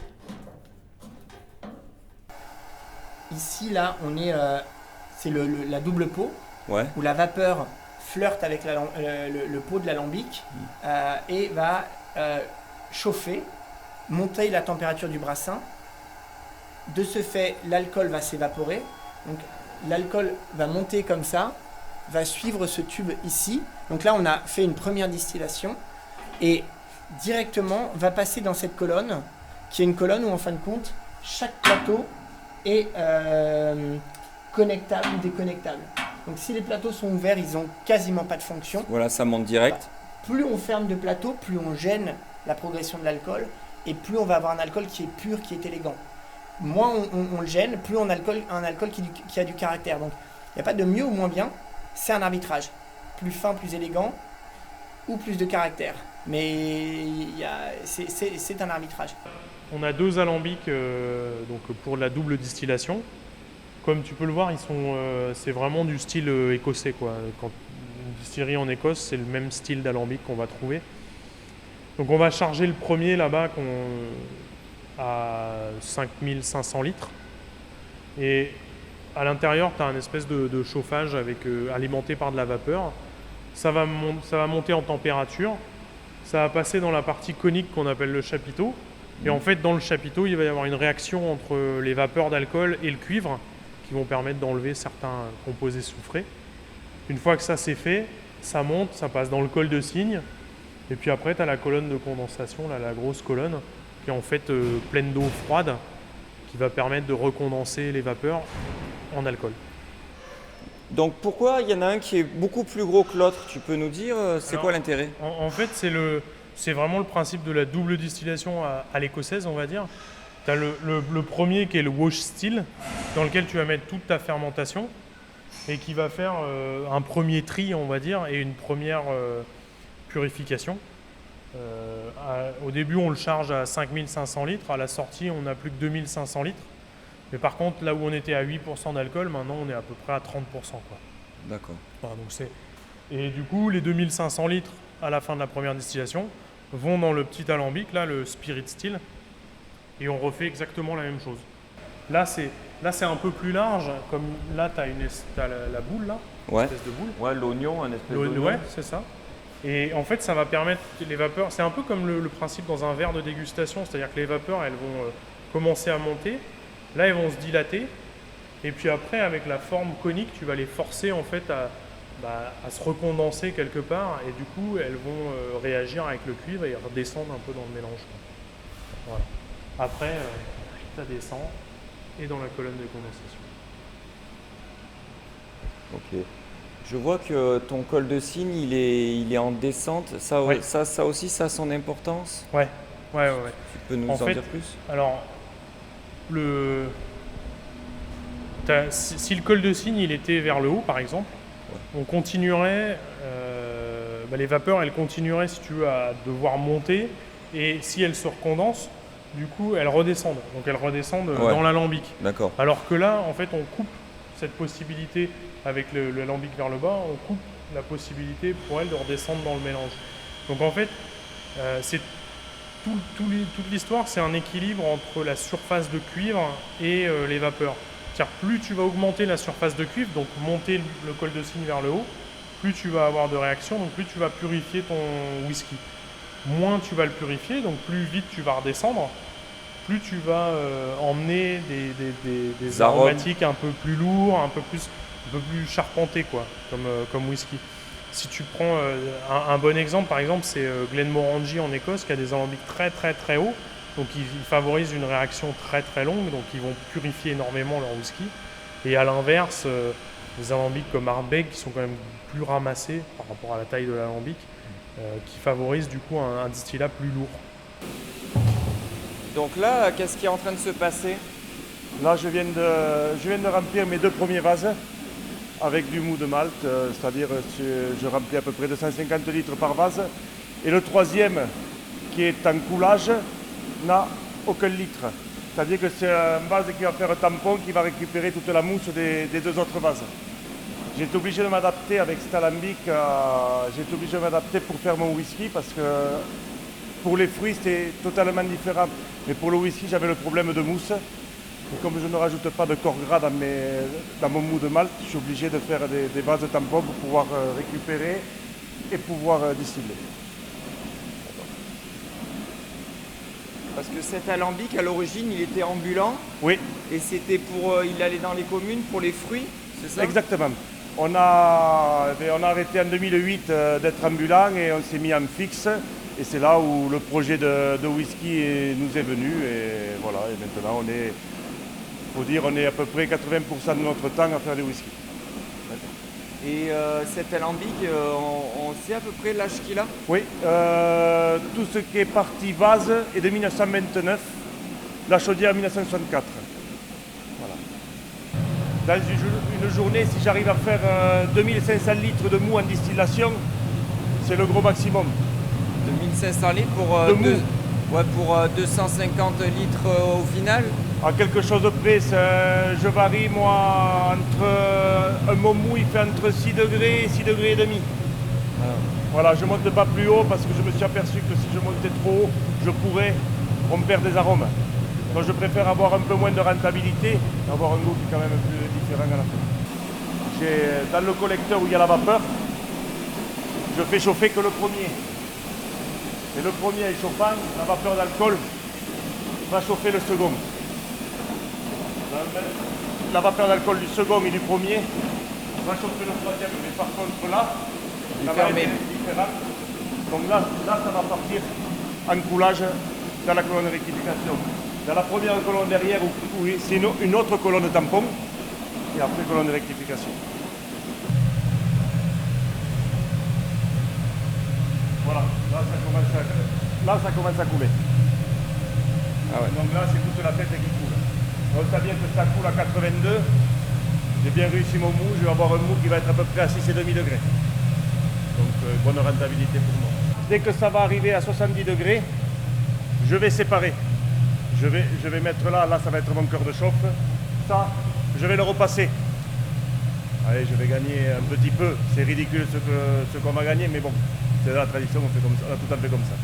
Ici, là, on est, c'est la double pot, Ouais. où la vapeur flirte avec le pot de l'alambic et va chauffer, monter la température du brassin. De ce fait, l'alcool va s'évaporer. Donc, l'alcool va monter comme ça, va suivre ce tube ici. Donc là, on a fait une première distillation et directement va passer dans cette colonne, qui est une colonne où, en fin de compte, chaque plateau est connectable ou déconnectable. Donc si les plateaux sont ouverts, ils n'ont quasiment pas de fonction. Voilà, ça monte direct. Plus on ferme de plateaux, plus on gêne la progression de l'alcool et plus on va avoir un alcool qui est pur, qui est élégant. Moins on le gêne, plus on a un alcool qui a du caractère. Donc il n'y a pas de mieux ou moins bien, c'est un arbitrage. Plus fin, plus élégant ou plus de caractère. Mais c'est un arbitrage. On a 2 alambics donc pour la double distillation. Comme tu peux le voir, c'est vraiment du style écossais, quoi. Quand une distillerie en Écosse, c'est le même style d'alambic qu'on va trouver. Donc on va charger le premier là-bas à 5500 litres. Et à l'intérieur, tu as un espèce de chauffage alimenté par de la vapeur. Ça va monter en température. Ça va passer dans la partie conique qu'on appelle le chapiteau. Et en fait, dans le chapiteau, il va y avoir une réaction entre les vapeurs d'alcool et le cuivre qui vont permettre d'enlever certains composés soufrés. Une fois que ça c'est fait, ça monte, ça passe dans le col de cygne. Et puis après, tu as la colonne de condensation, là, la grosse colonne, qui est en fait pleine d'eau froide, qui va permettre de recondenser les vapeurs en alcool. Donc pourquoi il y en a un qui est beaucoup plus gros que l'autre? Tu peux nous dire, c'est quoi l'intérêt? En fait, c'est vraiment le principe de la double distillation à l'écossaise, on va dire. Tu as le premier qui est le wash still, dans lequel tu vas mettre toute ta fermentation et qui va faire un premier tri, on va dire, et une première purification. Au début, on le charge à 5500 litres. À la sortie, on n'a plus que 2500 litres. Mais par contre, là où on était à 8% d'alcool, maintenant, on est à peu près à 30%. D'accord. Voilà, et du coup, les 2500 litres à la fin de la première distillation vont dans le petit alambic, là, le spirit still. Et on refait exactement la même chose. Là, c'est un peu plus large. Comme là, tu as la boule, là, ouais. Une espèce de boule. Ouais, l'oignon, un espèce d'oignon. Ouais, c'est ça. Et en fait, ça va permettre les vapeurs. C'est un peu comme le principe dans un verre de dégustation, c'est-à-dire que les vapeurs, elles vont commencer à monter. Là, elles vont se dilater. Et puis après, avec la forme conique, tu vas les forcer en fait à se recondenser quelque part. Et du coup, elles vont réagir avec le cuivre et redescendre un peu dans le mélange. Voilà. Après, ça descend et dans la colonne de condensation. Ok. Je vois que ton col de cygne, il est en descente. Ça, ouais. ça aussi, ça a son importance. Ouais. Tu peux nous en dire plus? Alors, si le col de cygne il était vers le haut, par exemple, on continuerait, les vapeurs, elles continueraient, si tu veux, à devoir monter. Et si elles se recondensent, du coup, elles redescendent. Donc, elles redescendent dans l'alambic. D'accord. Alors que là, en fait, on coupe cette possibilité avec l'alambic vers le bas, on coupe la possibilité pour elles de redescendre dans le mélange. Donc, en fait, c'est toute l'histoire, c'est un équilibre entre la surface de cuivre et les vapeurs. C'est-à-dire, plus tu vas augmenter la surface de cuivre, donc monter le col de cygne vers le haut, plus tu vas avoir de réaction, donc plus tu vas purifier ton whisky. Moins tu vas le purifier, donc plus vite tu vas redescendre, plus tu vas emmener des aromatiques un peu plus lourds, un peu plus charpentés, quoi, comme whisky. Si tu prends un bon exemple, par exemple, c'est Glenmorangie en Écosse qui a des alambics très très très hauts, donc ils favorisent une réaction très très longue, donc ils vont purifier énormément leur whisky. Et à l'inverse, des alambics comme Ardbeg qui sont quand même plus ramassés par rapport à la taille de l'alambic, qui favorise du coup un distillat plus lourd. Donc là, qu'est-ce qui est en train de se passer? Là, je viens de remplir mes 2 premiers vases avec du mou de malt, c'est-à-dire je remplis à peu près 250 litres par vase. Et le 3e, qui est en coulage, n'a aucun litre. C'est-à-dire que c'est un vase qui va faire un tampon, qui va récupérer toute la mousse des 2 autres vases. J'ai été obligé de m'adapter avec cet alambic, j'ai été obligé de m'adapter pour faire mon whisky parce que pour les fruits c'était totalement différent. Mais pour le whisky j'avais le problème de mousse. Et comme je ne rajoute pas de corps gras dans mon mou de malt, je suis obligé de faire des vases tampons pour pouvoir récupérer et pouvoir distiller. Parce que cet alambic, à l'origine, il était ambulant. Oui. Et c'était pour... il allait dans les communes pour les fruits, c'est ça? Exactement. On a arrêté en 2008 d'être ambulant et on s'est mis en fixe. Et c'est là où le projet de whisky nous est venu. Et voilà, et maintenant on est à peu près 80% de notre temps à faire des whisky. Et cet alambic, on sait à peu près l'âge qu'il a? Oui, tout ce qui est partie vase est de 1929, la chaudière 1964. Voilà. Dans une journée, si j'arrive à faire 2500 litres de mou en distillation, c'est le gros maximum. 2500 litres pour, pour 250 litres au final? À quelque chose de près, je varie moi entre un mot mou, il fait entre 6 degrés et 6 degrés et demi. Voilà, je monte pas plus haut parce que je me suis aperçu que si je montais trop haut, on perd des arômes. Donc je préfère avoir un peu moins de rentabilité et avoir un goût qui est quand même plus différent à la fin. Dans le collecteur où il y a la vapeur, je fais chauffer que le premier. Et le premier est chauffant, la vapeur d'alcool va chauffer le second. La vapeur d'alcool du second et du premier va chauffer le troisième, mais par contre là, ça va être différent. Donc là, ça va partir en coulage dans la colonne de rectification. Dans la première colonne derrière, c'est une autre colonne de tampon, et après colonne de rectification. Voilà, là ça commence à couler. Ah ouais. Donc là, c'est toute la tête qui coule. On sait bien que ça coule à 82. J'ai bien réussi mon mou, je vais avoir un mou qui va être à peu près à 6,5 degrés. Donc bonne rentabilité pour moi. Dès que ça va arriver à 70 degrés, je vais séparer. Je vais mettre là ça va être mon cœur de chauffe. Ça, je vais le repasser. Allez, je vais gagner un petit peu. C'est ridicule ce qu'on va gagner, mais bon, c'est la tradition, on a tout à fait comme ça.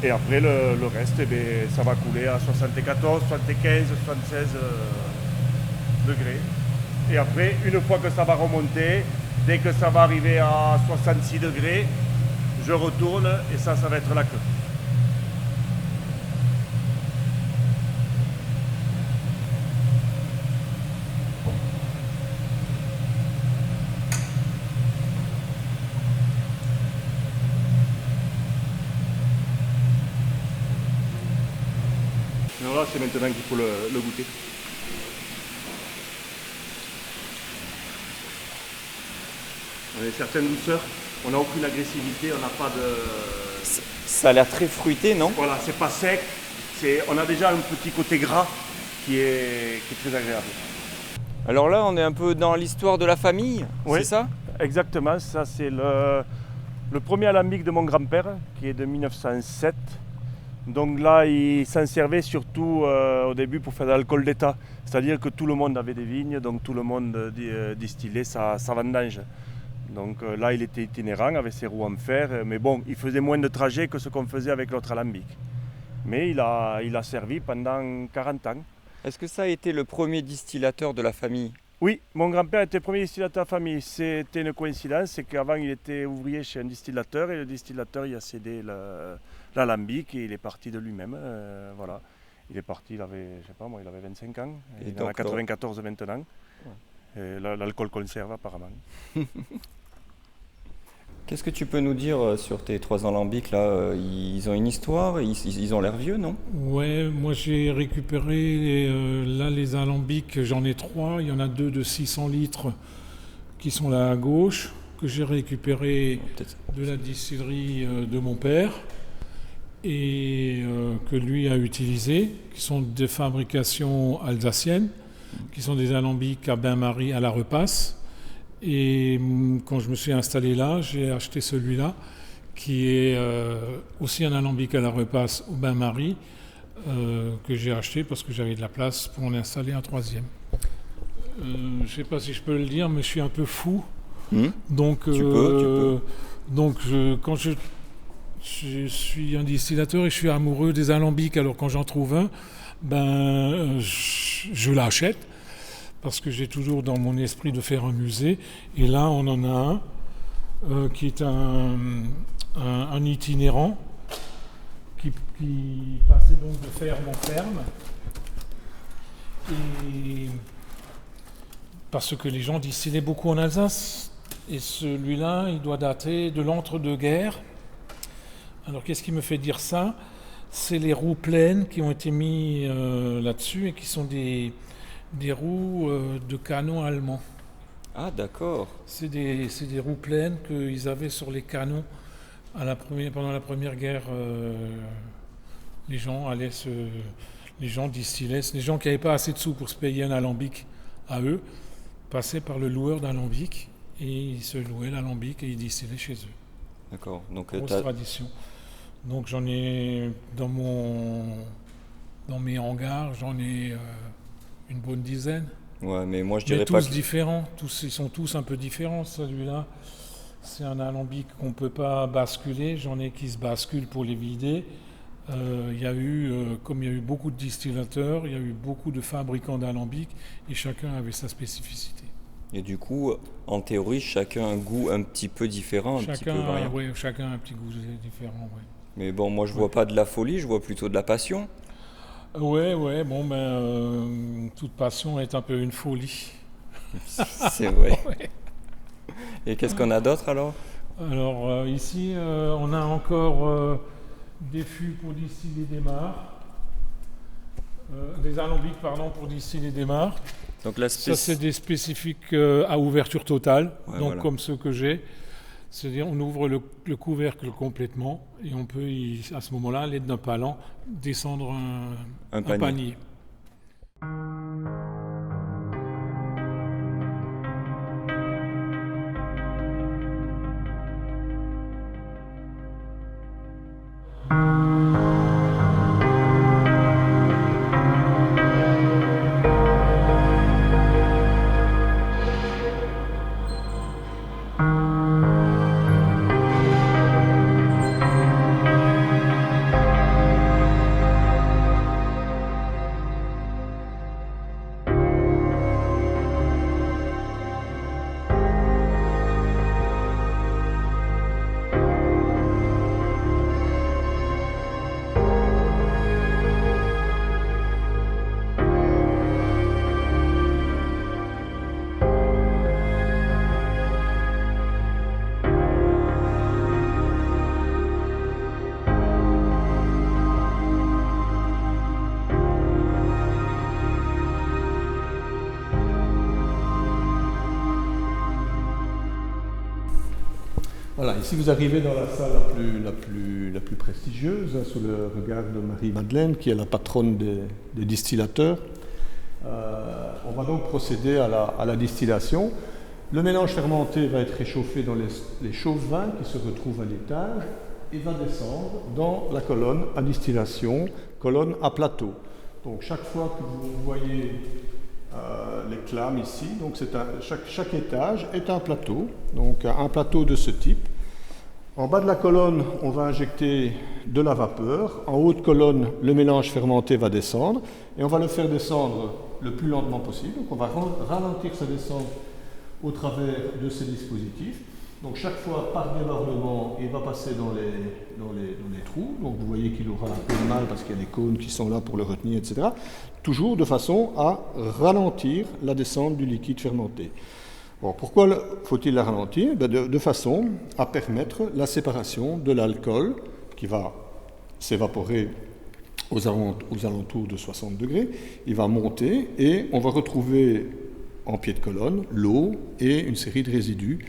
Et après, le reste, ça va couler à 74, 75, 76 degrés. Et après, une fois que ça va remonter, dès que ça va arriver à 66 degrés, je retourne et ça va être la queue. Alors là, c'est maintenant qu'il faut le goûter. On a une certaine douceur, on n'a aucune agressivité, on n'a pas de... Ça a l'air très fruité, non? Voilà, c'est pas sec, on a déjà un petit côté gras qui est très agréable. Alors là, on est un peu dans l'histoire de la famille, oui, c'est ça? Exactement, ça c'est le premier alambic de mon grand-père, qui est de 1907. Donc là, il s'en servait surtout au début pour faire de l'alcool d'état. C'est-à-dire que tout le monde avait des vignes, donc tout le monde distillait sa vendange. Donc là, il était itinérant avec ses roues en fer, mais bon, il faisait moins de trajets que ce qu'on faisait avec l'autre alambic. Mais il a servi pendant 40 ans. Est-ce que ça a été le premier distillateur de la famille? Oui, mon grand-père était le premier distillateur de la famille. C'était une coïncidence, c'est qu'avant il était ouvrier chez un distillateur et le distillateur il a cédé l'alambic et il est parti de lui-même. Voilà. Il est parti, il avait 25 ans, et il en a 94 maintenant. Ouais. L'alcool conserve apparemment. Qu'est-ce que tu peux nous dire sur tes 3 alambics là? Ils ont une histoire, ils ont l'air vieux, non? Ouais, moi j'ai récupéré là les alambics, j'en ai 3, il y en a 2 de 600 litres qui sont là à gauche. que j'ai récupérés de la distillerie de mon père et que lui a utilisés, qui sont de fabrication alsacienne, qui sont des alambics à bain-marie à la repasse. Et quand je me suis installé là, j'ai acheté celui-là, qui est aussi un alambic à la repasse au bain-marie, que j'ai acheté parce que j'avais de la place pour en installer un troisième. Je ne sais pas si je peux le dire, mais je suis un peu fou. Donc, tu peux. Quand je suis un distillateur et je suis amoureux des alambics, alors quand j'en trouve un, je l'achète parce que j'ai toujours dans mon esprit de faire un musée. Et là, on en a un qui est un itinérant qui passait donc de ferme en ferme. Et parce que les gens distillaient beaucoup en Alsace. Et celui-là, il doit dater de l'entre-deux-guerres. Alors, qu'est-ce qui me fait dire ça? C'est les roues pleines qui ont été mises là-dessus et qui sont des roues de canons allemands. Ah, d'accord. C'est des roues pleines qu'ils avaient sur les canons pendant la Première Guerre. Les gens distillaient. Les gens qui n'avaient pas assez de sous pour se payer un alambic à eux passaient par le loueur d'alambic et ils se louaient l'alambic et ils distillaient chez eux. D'accord. Donc, grosse tradition. Donc j'en ai dans mes hangars, j'en ai une bonne dizaine. Ouais, mais moi je dirais tous pas différents, ils sont tous un peu différents. Celui-là, c'est un alambic qu'on ne peut pas basculer. J'en ai qui se basculent pour les vider. Comme il y a eu beaucoup de distillateurs, il y a eu beaucoup de fabricants d'alambics et chacun avait sa spécificité. Et du coup, en théorie, chacun a un goût un petit peu différent, chacun a un petit goût différent, oui. Mais bon, moi je vois pas de la folie, je vois plutôt de la passion. Ouais, toute passion est un peu une folie. C'est vrai. Ouais. Et qu'est-ce qu'on a d'autre alors? Alors ici, on a encore des fûts pour distiller des mares. Des alambics, pour distiller des mares. Donc ça, c'est des spécifiques à ouverture totale, comme ceux que j'ai. C'est-à-dire on ouvre le couvercle complètement et on peut, à ce moment-là, à l'aide d'un palan, descendre un panier. Voilà, ici vous arrivez dans la salle la plus prestigieuse, sous le regard de Marie-Madeleine, qui est la patronne des distillateurs. On va donc procéder à la distillation. Le mélange fermenté va être réchauffé dans les chauffe-vins qui se retrouvent à l'étage et va descendre dans la colonne à distillation, colonne à plateau. Donc chaque fois que vous voyez les clames ici, donc chaque étage est un plateau, donc un plateau de ce type. En bas de la colonne, on va injecter de la vapeur. En haut de colonne, le mélange fermenté va descendre et on va le faire descendre le plus lentement possible. Donc on va ralentir sa descente au travers de ces dispositifs. Donc chaque fois, par débordement, il va passer dans les trous. Donc vous voyez qu'il aura un peu de mal parce qu'il y a des cônes qui sont là pour le retenir, etc. Toujours de façon à ralentir la descente du liquide fermenté. Bon, pourquoi faut-il la ralentir? De façon à permettre la séparation de l'alcool qui va s'évaporer aux alentours de 60 degrés. Il va monter et on va retrouver en pied de colonne l'eau et une série de résidus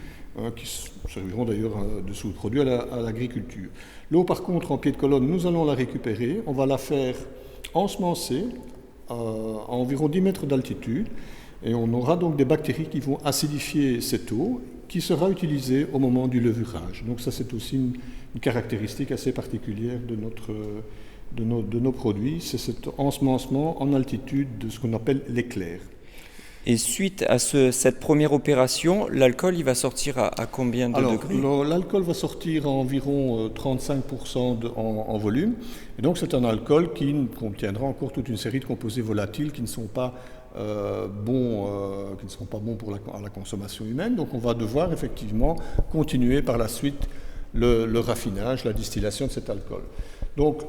qui serviront d'ailleurs de sous-produits à l'agriculture. L'eau, par contre, en pied de colonne, nous allons la récupérer. On va la faire ensemencer à environ 10 mètres d'altitude. Et on aura donc des bactéries qui vont acidifier cette eau qui sera utilisée au moment du levurage. Donc ça, c'est aussi une caractéristique assez particulière de nos produits. C'est cet ensemencement en altitude de ce qu'on appelle l'éclair. Et suite à cette première opération, l'alcool il va sortir à combien de degrés? L'alcool va sortir à environ 35% en volume. Et donc c'est un alcool qui contiendra encore toute une série de composés volatiles qui ne sont pas bons pour la consommation humaine. Donc on va devoir effectivement continuer par la suite le raffinage, la distillation de cet alcool. Donc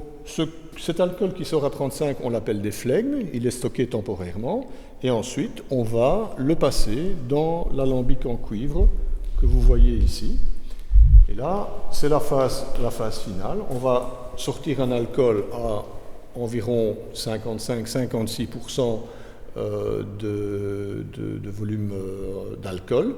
cet alcool qui sort à 35, on l'appelle des flegmes, il est stocké temporairement, et ensuite on va le passer dans l'alambic en cuivre que vous voyez ici. Et là, c'est la phase finale. On va sortir un alcool à environ 55-56% de volume d'alcool.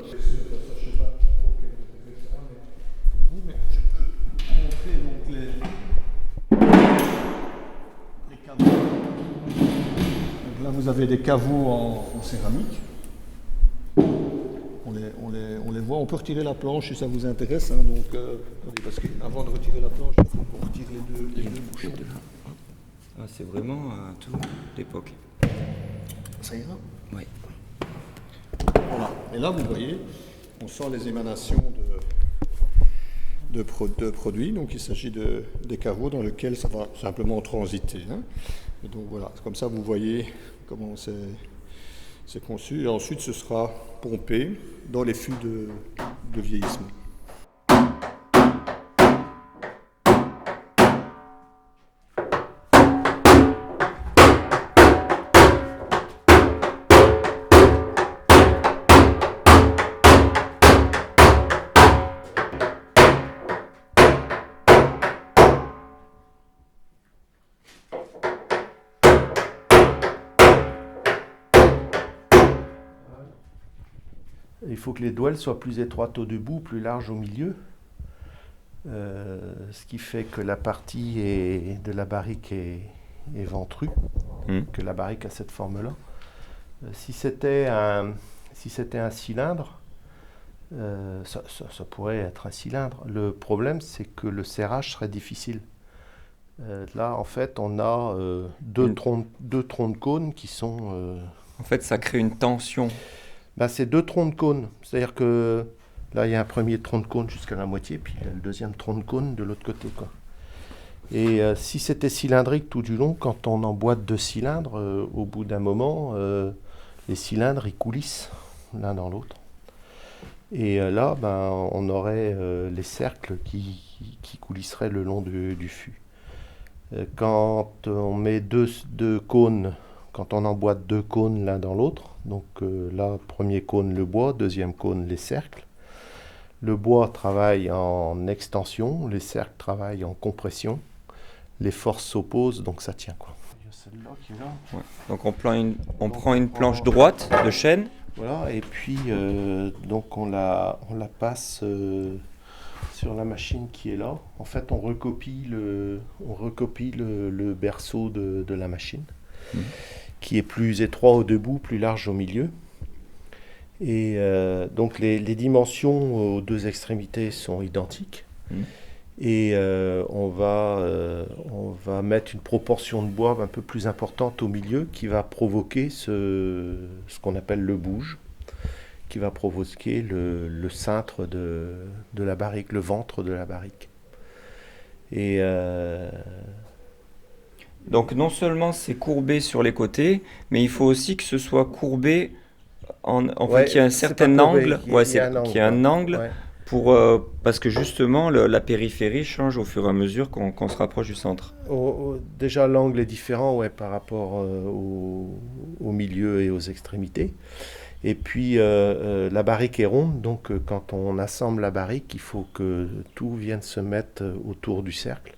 Là, vous avez des caveaux en céramique. On les voit. On peut retirer la planche si ça vous intéresse. Hein, donc, parce qu'avant de retirer la planche, il faut qu'on retire les deux bouchons. Ah, c'est vraiment un tout d'époque. Ça ira? Oui. Voilà. Et là, vous voyez, on sent les émanations de produits. Donc, il s'agit des caveaux dans lesquels ça va simplement transiter. Hein. Et donc voilà, comme ça vous voyez comment c'est conçu. Et ensuite ce sera pompé dans les fûts de vieillissement. Il faut que les douelles soient plus étroites au debout, plus larges au milieu. Ce qui fait que la partie de la barrique est ventrue, que la barrique a cette forme-là. Si c'était un cylindre, ça pourrait être un cylindre. Le problème, c'est que le serrage serait difficile. Là, en fait, on a deux troncs de cône qui sont... En fait, ça crée une tension. C'est deux troncs de cône. C'est-à-dire que là, il y a un premier tronc de cône jusqu'à la moitié, puis il y a le deuxième tronc de cône de l'autre côté, quoi. Et si c'était cylindrique tout du long, quand on emboîte 2 cylindres, au bout d'un moment, les cylindres, ils coulissent l'un dans l'autre. Et là, on aurait les cercles qui coulisseraient le long du fût. Quand on met deux cônes, quand on emboîte 2 cônes l'un dans l'autre, donc là, premier cône le bois, deuxième cône les cercles. Le bois travaille en extension, les cercles travaillent en compression. Les forces s'opposent, donc ça tient, quoi. Il y a celle-là qui est là. Ouais. Donc on prend une planche droite de chêne. Voilà, et puis donc on la passe sur la machine qui est là. En fait, on recopie le berceau de la machine, qui est plus étroit au debout, plus large au milieu. Et donc les dimensions aux 2 extrémités sont identiques. Et on va mettre une proportion de bois un peu plus importante au milieu qui va provoquer ce qu'on appelle le bouge, qui va provoquer le cintre de la barrique, le ventre de la barrique. Et donc non seulement c'est courbé sur les côtés, mais il faut aussi que ce soit courbé qu'il y ait un certain angle, qu'il y ait un angle. Ouais. Parce que justement la périphérie change au fur et à mesure qu'on se rapproche du centre. Déjà l'angle est différent par rapport au milieu et aux extrémités. Et puis la barrique est ronde, donc quand on assemble la barrique, il faut que tout vienne se mettre autour du cercle.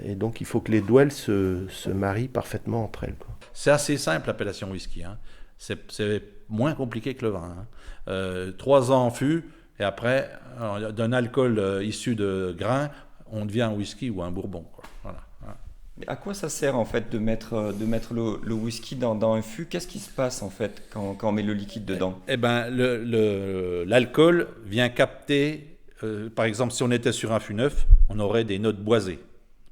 Et donc il faut que les douelles se marient parfaitement entre elles, quoi. C'est assez simple l'appellation whisky, hein. C'est moins compliqué que le vin. 3 ans en fût, et après, d'un alcool issu de grains, on devient un whisky ou un bourbon, quoi. Voilà. Mais à quoi ça sert en fait de mettre le whisky dans un fût? Qu'est-ce qui se passe en fait quand on met le liquide dedans? Eh ben, l'alcool vient capter, par exemple, si on était sur un fût neuf, on aurait des notes boisées.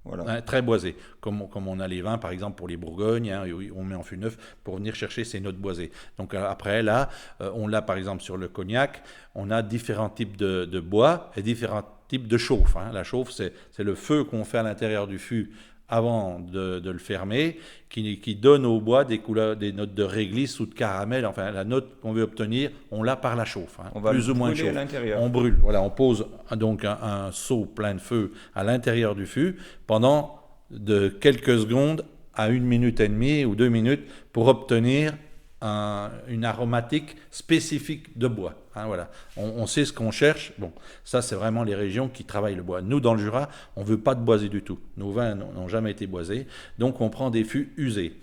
Voilà. Très boisées, comme on a les vins par exemple pour les Bourgognes, on met en fût neuf pour venir chercher ces notes boisées. Donc après là, on l'a par exemple sur le cognac, on a différents types de bois et différents types de chauffe. La chauffe, c'est le feu qu'on fait à l'intérieur du fût avant de le fermer, qui donne au bois des notes de réglisse ou de caramel. Enfin, la note qu'on veut obtenir, on l'a par la chauffe, on va plus ou moins brûler chauffe. à l'intérieur. On brûle. Voilà, on pose donc un seau plein de feu à l'intérieur du fût pendant de quelques secondes à 1 minute et demie ou 2 minutes pour obtenir une aromatique spécifique de bois. Voilà. On sait ce qu'on cherche. Bon, ça c'est vraiment les régions qui travaillent le bois. Nous dans le Jura, on ne veut pas de boisé du tout. Nos vins n'ont jamais été boisés, donc on prend des fûts usés.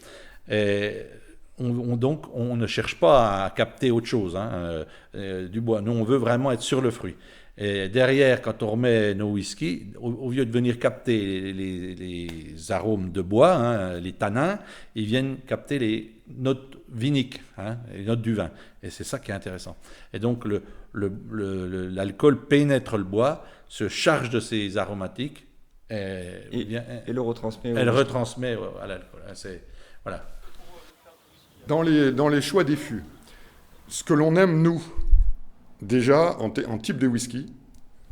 Et donc on ne cherche pas à capter autre chose du bois. Nous on veut vraiment être sur le fruit. Et derrière, quand on remet nos whiskies, au lieu de venir capter les arômes de bois, les tanins, ils viennent capter les notes viniques, les notes du vin. Et c'est ça qui est intéressant. Et donc l'alcool pénètre le bois, se charge de ses aromatiques et le retransmet. Elle retransmet à l'alcool. Voilà. Dans les choix des fûts, ce que l'on aime, nous, déjà, en type de whisky,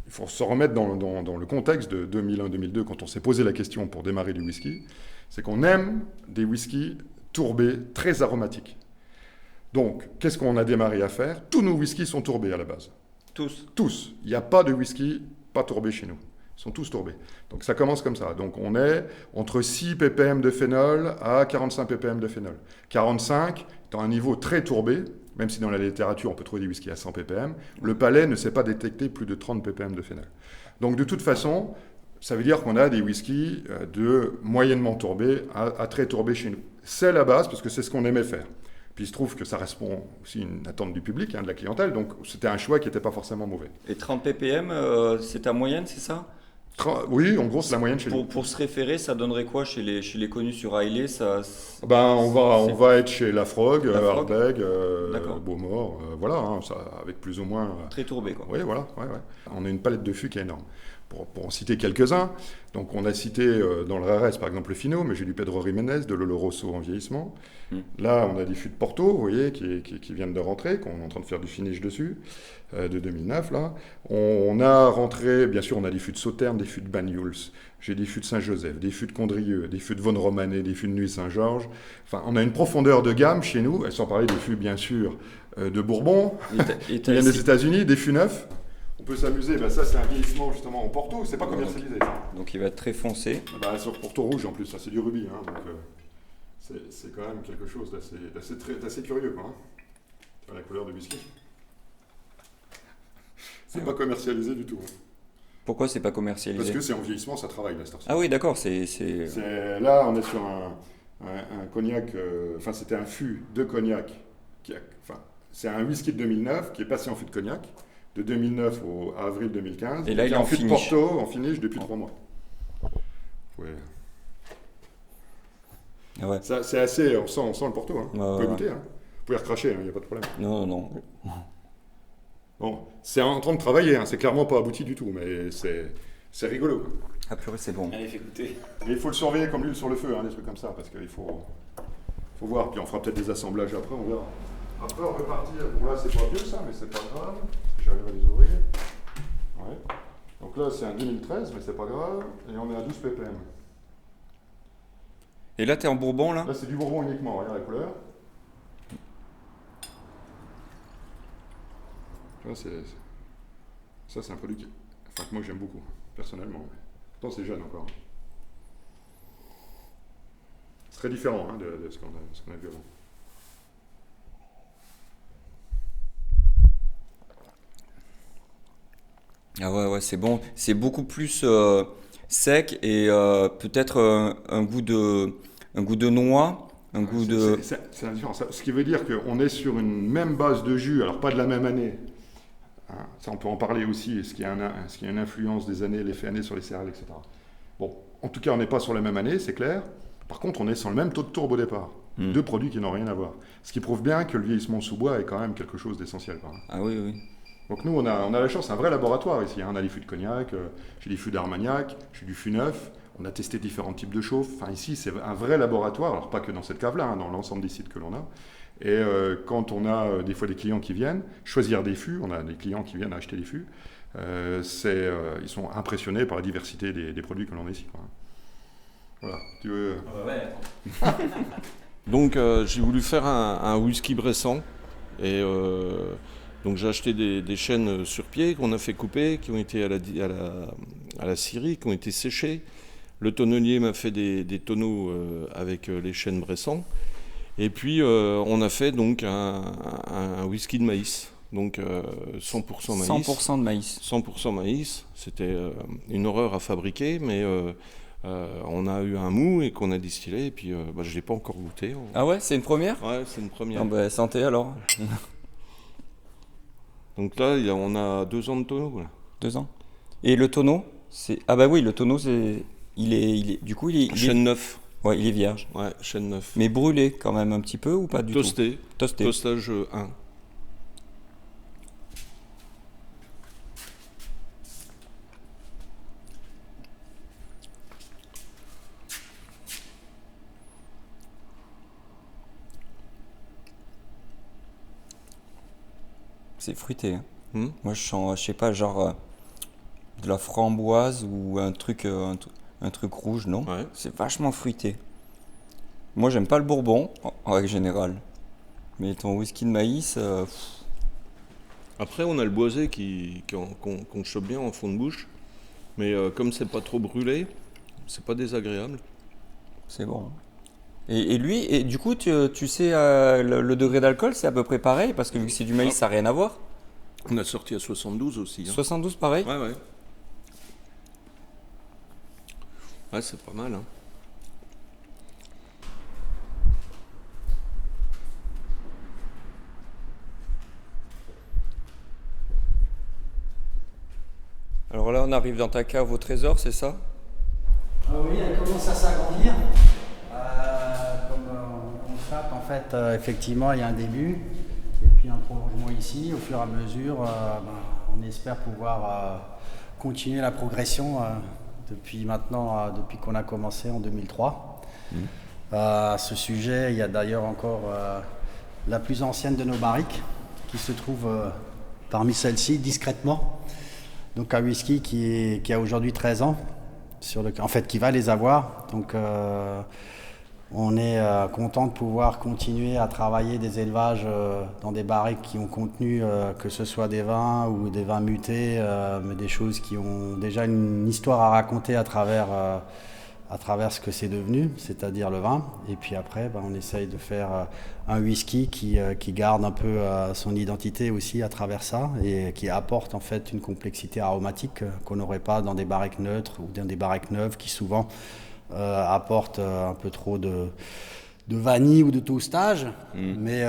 il faut se remettre dans le contexte de 2001-2002, quand on s'est posé la question pour démarrer du whisky, c'est qu'on aime des whiskies tourbés, très aromatiques. Donc, qu'est-ce qu'on a démarré à faire? Tous nos whiskies sont tourbés à la base. Tous? Tous. Il n'y a pas de whisky pas tourbé chez nous. Ils sont tous tourbés. Donc ça commence comme ça. Donc on est entre 6 ppm de phénol à 45 ppm de phénol. 45 étant un niveau très tourbé, même si dans la littérature on peut trouver des whiskies à 100 ppm, le palais ne sait pas détecter plus de 30 ppm de phénol. Donc de toute façon, ça veut dire qu'on a des whiskies de moyennement tourbés à très tourbés chez nous. C'est la base parce que c'est ce qu'on aimait faire. Puis il se trouve que ça répond aussi à une attente du public, de la clientèle, donc c'était un choix qui n'était pas forcément mauvais. Et 30 ppm, c'est ta moyenne, c'est ça? Oui, en gros, c'est la moyenne chez nous. Pour se référer, ça donnerait quoi chez les connus sur Hailey on va être chez Lafrogue, Ardbeg, Beaumort, voilà, ça, avec plus ou moins... Très tourbé, quoi. Oui, voilà. Ouais. On a une palette de fûts qui est énorme. Pour en citer quelques-uns, donc on a cité dans le RRS par exemple le Fino, mais j'ai du Pedro Jiménez, de Lolo Rosso en vieillissement. Là, on a des fûts de Porto, vous voyez, qui viennent de rentrer, qu'on est en train de faire du finish dessus, de 2009 là. On a rentré, bien sûr, on a des fûts de Sauternes, des fûts de Banyuls, j'ai des fûts de Saint-Joseph, des fûts de Condrieu, des fûts de Von Romanet, des fûts de Nuit Saint-Georges. Enfin, on a une profondeur de gamme chez nous, sans parler des fûts bien sûr de Bourbon, qui viennent des États-Unis, des fûts neufs. On peut s'amuser, ça c'est un vieillissement justement en Porto, c'est pas commercialisé. Donc il va être très foncé. Sur Porto rouge en plus, ça c'est du rubis, donc c'est quand même quelque chose d'assez curieux, quoi. Tu vois la couleur de whisky. C'est pas commercialisé du tout. Pourquoi c'est pas commercialisé? Parce que c'est en vieillissement, ça travaille la star. Ah oui, d'accord, Là on est sur un cognac, c'était un fût de cognac, c'est un whisky de 2009 qui est passé en fût de cognac. De 2009 à avril 2015. Et là, il est en finish. De Porto, en finish depuis 3 mois. Ouais. Ah ouais. Ça, c'est assez... On sent le Porto. Vous pouvez goûter. Vous pouvez recracher, il n'y a pas de problème. Non. Bon, c'est en train de travailler. C'est clairement pas abouti du tout, mais c'est rigolo. Quoi. Ah purée, c'est bon. Allez, fais goûter. Mais il faut le surveiller comme l'huile sur le feu, des trucs comme ça, parce qu'il faut voir. Puis on fera peut-être des assemblages après, on verra. Après, on peut partir. Bon, là, c'est pas vieux ça, mais c'est pas grave. J'arrive à les ouvrir. Ouais. Donc là, c'est un 2013, mais c'est pas grave. Et on est à 12 ppm. Et là, t'es en Bourbon, là? Là, c'est du Bourbon uniquement. Regarde la couleur. Tu vois, ça, c'est un produit que moi, j'aime beaucoup, personnellement. Pourtant, c'est jeune encore. C'est très différent de ce qu'on a vu avant. Ah ouais, c'est bon. C'est beaucoup plus sec et peut-être un goût de noix Un goût de... C'est la différence. Ce qui veut dire qu'on est sur une même base de jus, alors pas de la même année. Hein, ça, on peut en parler aussi, est-ce qu'il y a une influence des années, l'effet année sur les céréales, etc. Bon, en tout cas, on n'est pas sur la même année, c'est clair. Par contre, on est sur le même taux de tourbe au départ. Deux produits qui n'ont rien à voir. Ce qui prouve bien que le vieillissement sous bois est quand même quelque chose d'essentiel. Ah oui, oui. Donc nous, on a la chance, c'est un vrai laboratoire ici. Hein. On a des fûts de cognac, j'ai des fûts d'Armagnac, j'ai du fût neuf. On a testé différents types de chauffe. Enfin, ici, c'est un vrai laboratoire. Alors, pas que dans cette cave-là, hein, dans l'ensemble des sites que l'on a. Et quand on a des fois des clients qui viennent choisir des fûts, on a des clients qui viennent acheter des fûts, ils sont impressionnés par la diversité des produits que l'on a ici. Quoi. Voilà. Tu veux... Donc, j'ai voulu faire un whisky bressant. Et donc, j'ai acheté des chênes sur pied qu'on a fait couper, qui ont été à la scierie, qui ont été séchés. Le tonnelier m'a fait des tonneaux avec les chênes bressants. Et puis, on a fait donc un whisky de maïs. Donc, 100% maïs. 100% de maïs. 100% maïs. C'était une horreur à fabriquer, mais on a eu un mou et qu'on a distillé. Et puis, je ne l'ai pas encore goûté. Ah ouais, c'est une première ? Ouais, c'est une première. Ah bah, santé alors. Donc là, on a 2 ans de tonneau. Là. 2 ans. Et le tonneau, c'est... Ah bah oui, le tonneau, c'est... Il est... Du coup, chêne neuf. Ouais, il est vierge. Ouais, chêne neuf. Mais brûlé quand même un petit peu ou pas du Toasté. tout ? Toasté. Toastage 1. C'est fruité. Hein. Moi, je sens, je sais pas, genre de la framboise ou un truc rouge, non ? Ouais. C'est vachement fruité. Moi, j'aime pas le bourbon, en règle générale. Mais ton whisky de maïs... Après, on a le boisé qu'on chope bien en fond de bouche. Mais comme c'est pas trop brûlé, c'est pas désagréable. C'est bon. Et lui, et du coup, tu sais, le degré d'alcool, c'est à peu près pareil, parce que vu que c'est du maïs, ça n'a rien à voir. On a sorti à 72 aussi. Hein. 72, pareil ? Ouais. Ouais, c'est pas mal. Hein. Alors là, on arrive dans ta cave au trésor, c'est ça ? Ah oui, elle commence à s'agrandir. Comme on constate, en fait, effectivement, il y a un début et puis un prolongement ici. Au fur et à mesure, on espère pouvoir continuer la progression depuis qu'on a commencé en 2003. À ce sujet, il y a d'ailleurs encore la plus ancienne de nos barriques qui se trouve parmi celles-ci discrètement. Donc un whisky qui a aujourd'hui 13 ans, qui va les avoir. Donc on est content de pouvoir continuer à travailler des élevages dans des barriques qui ont contenu que ce soit des vins ou des vins mutés, mais des choses qui ont déjà une histoire à raconter à travers ce que c'est devenu, c'est-à-dire le vin. Et puis après, on essaye de faire un whisky qui garde un peu son identité aussi à travers ça et qui apporte en fait une complexité aromatique qu'on n'aurait pas dans des barriques neutres ou dans des barriques neuves qui souvent apportent un peu trop de vanille ou de toastage. Mais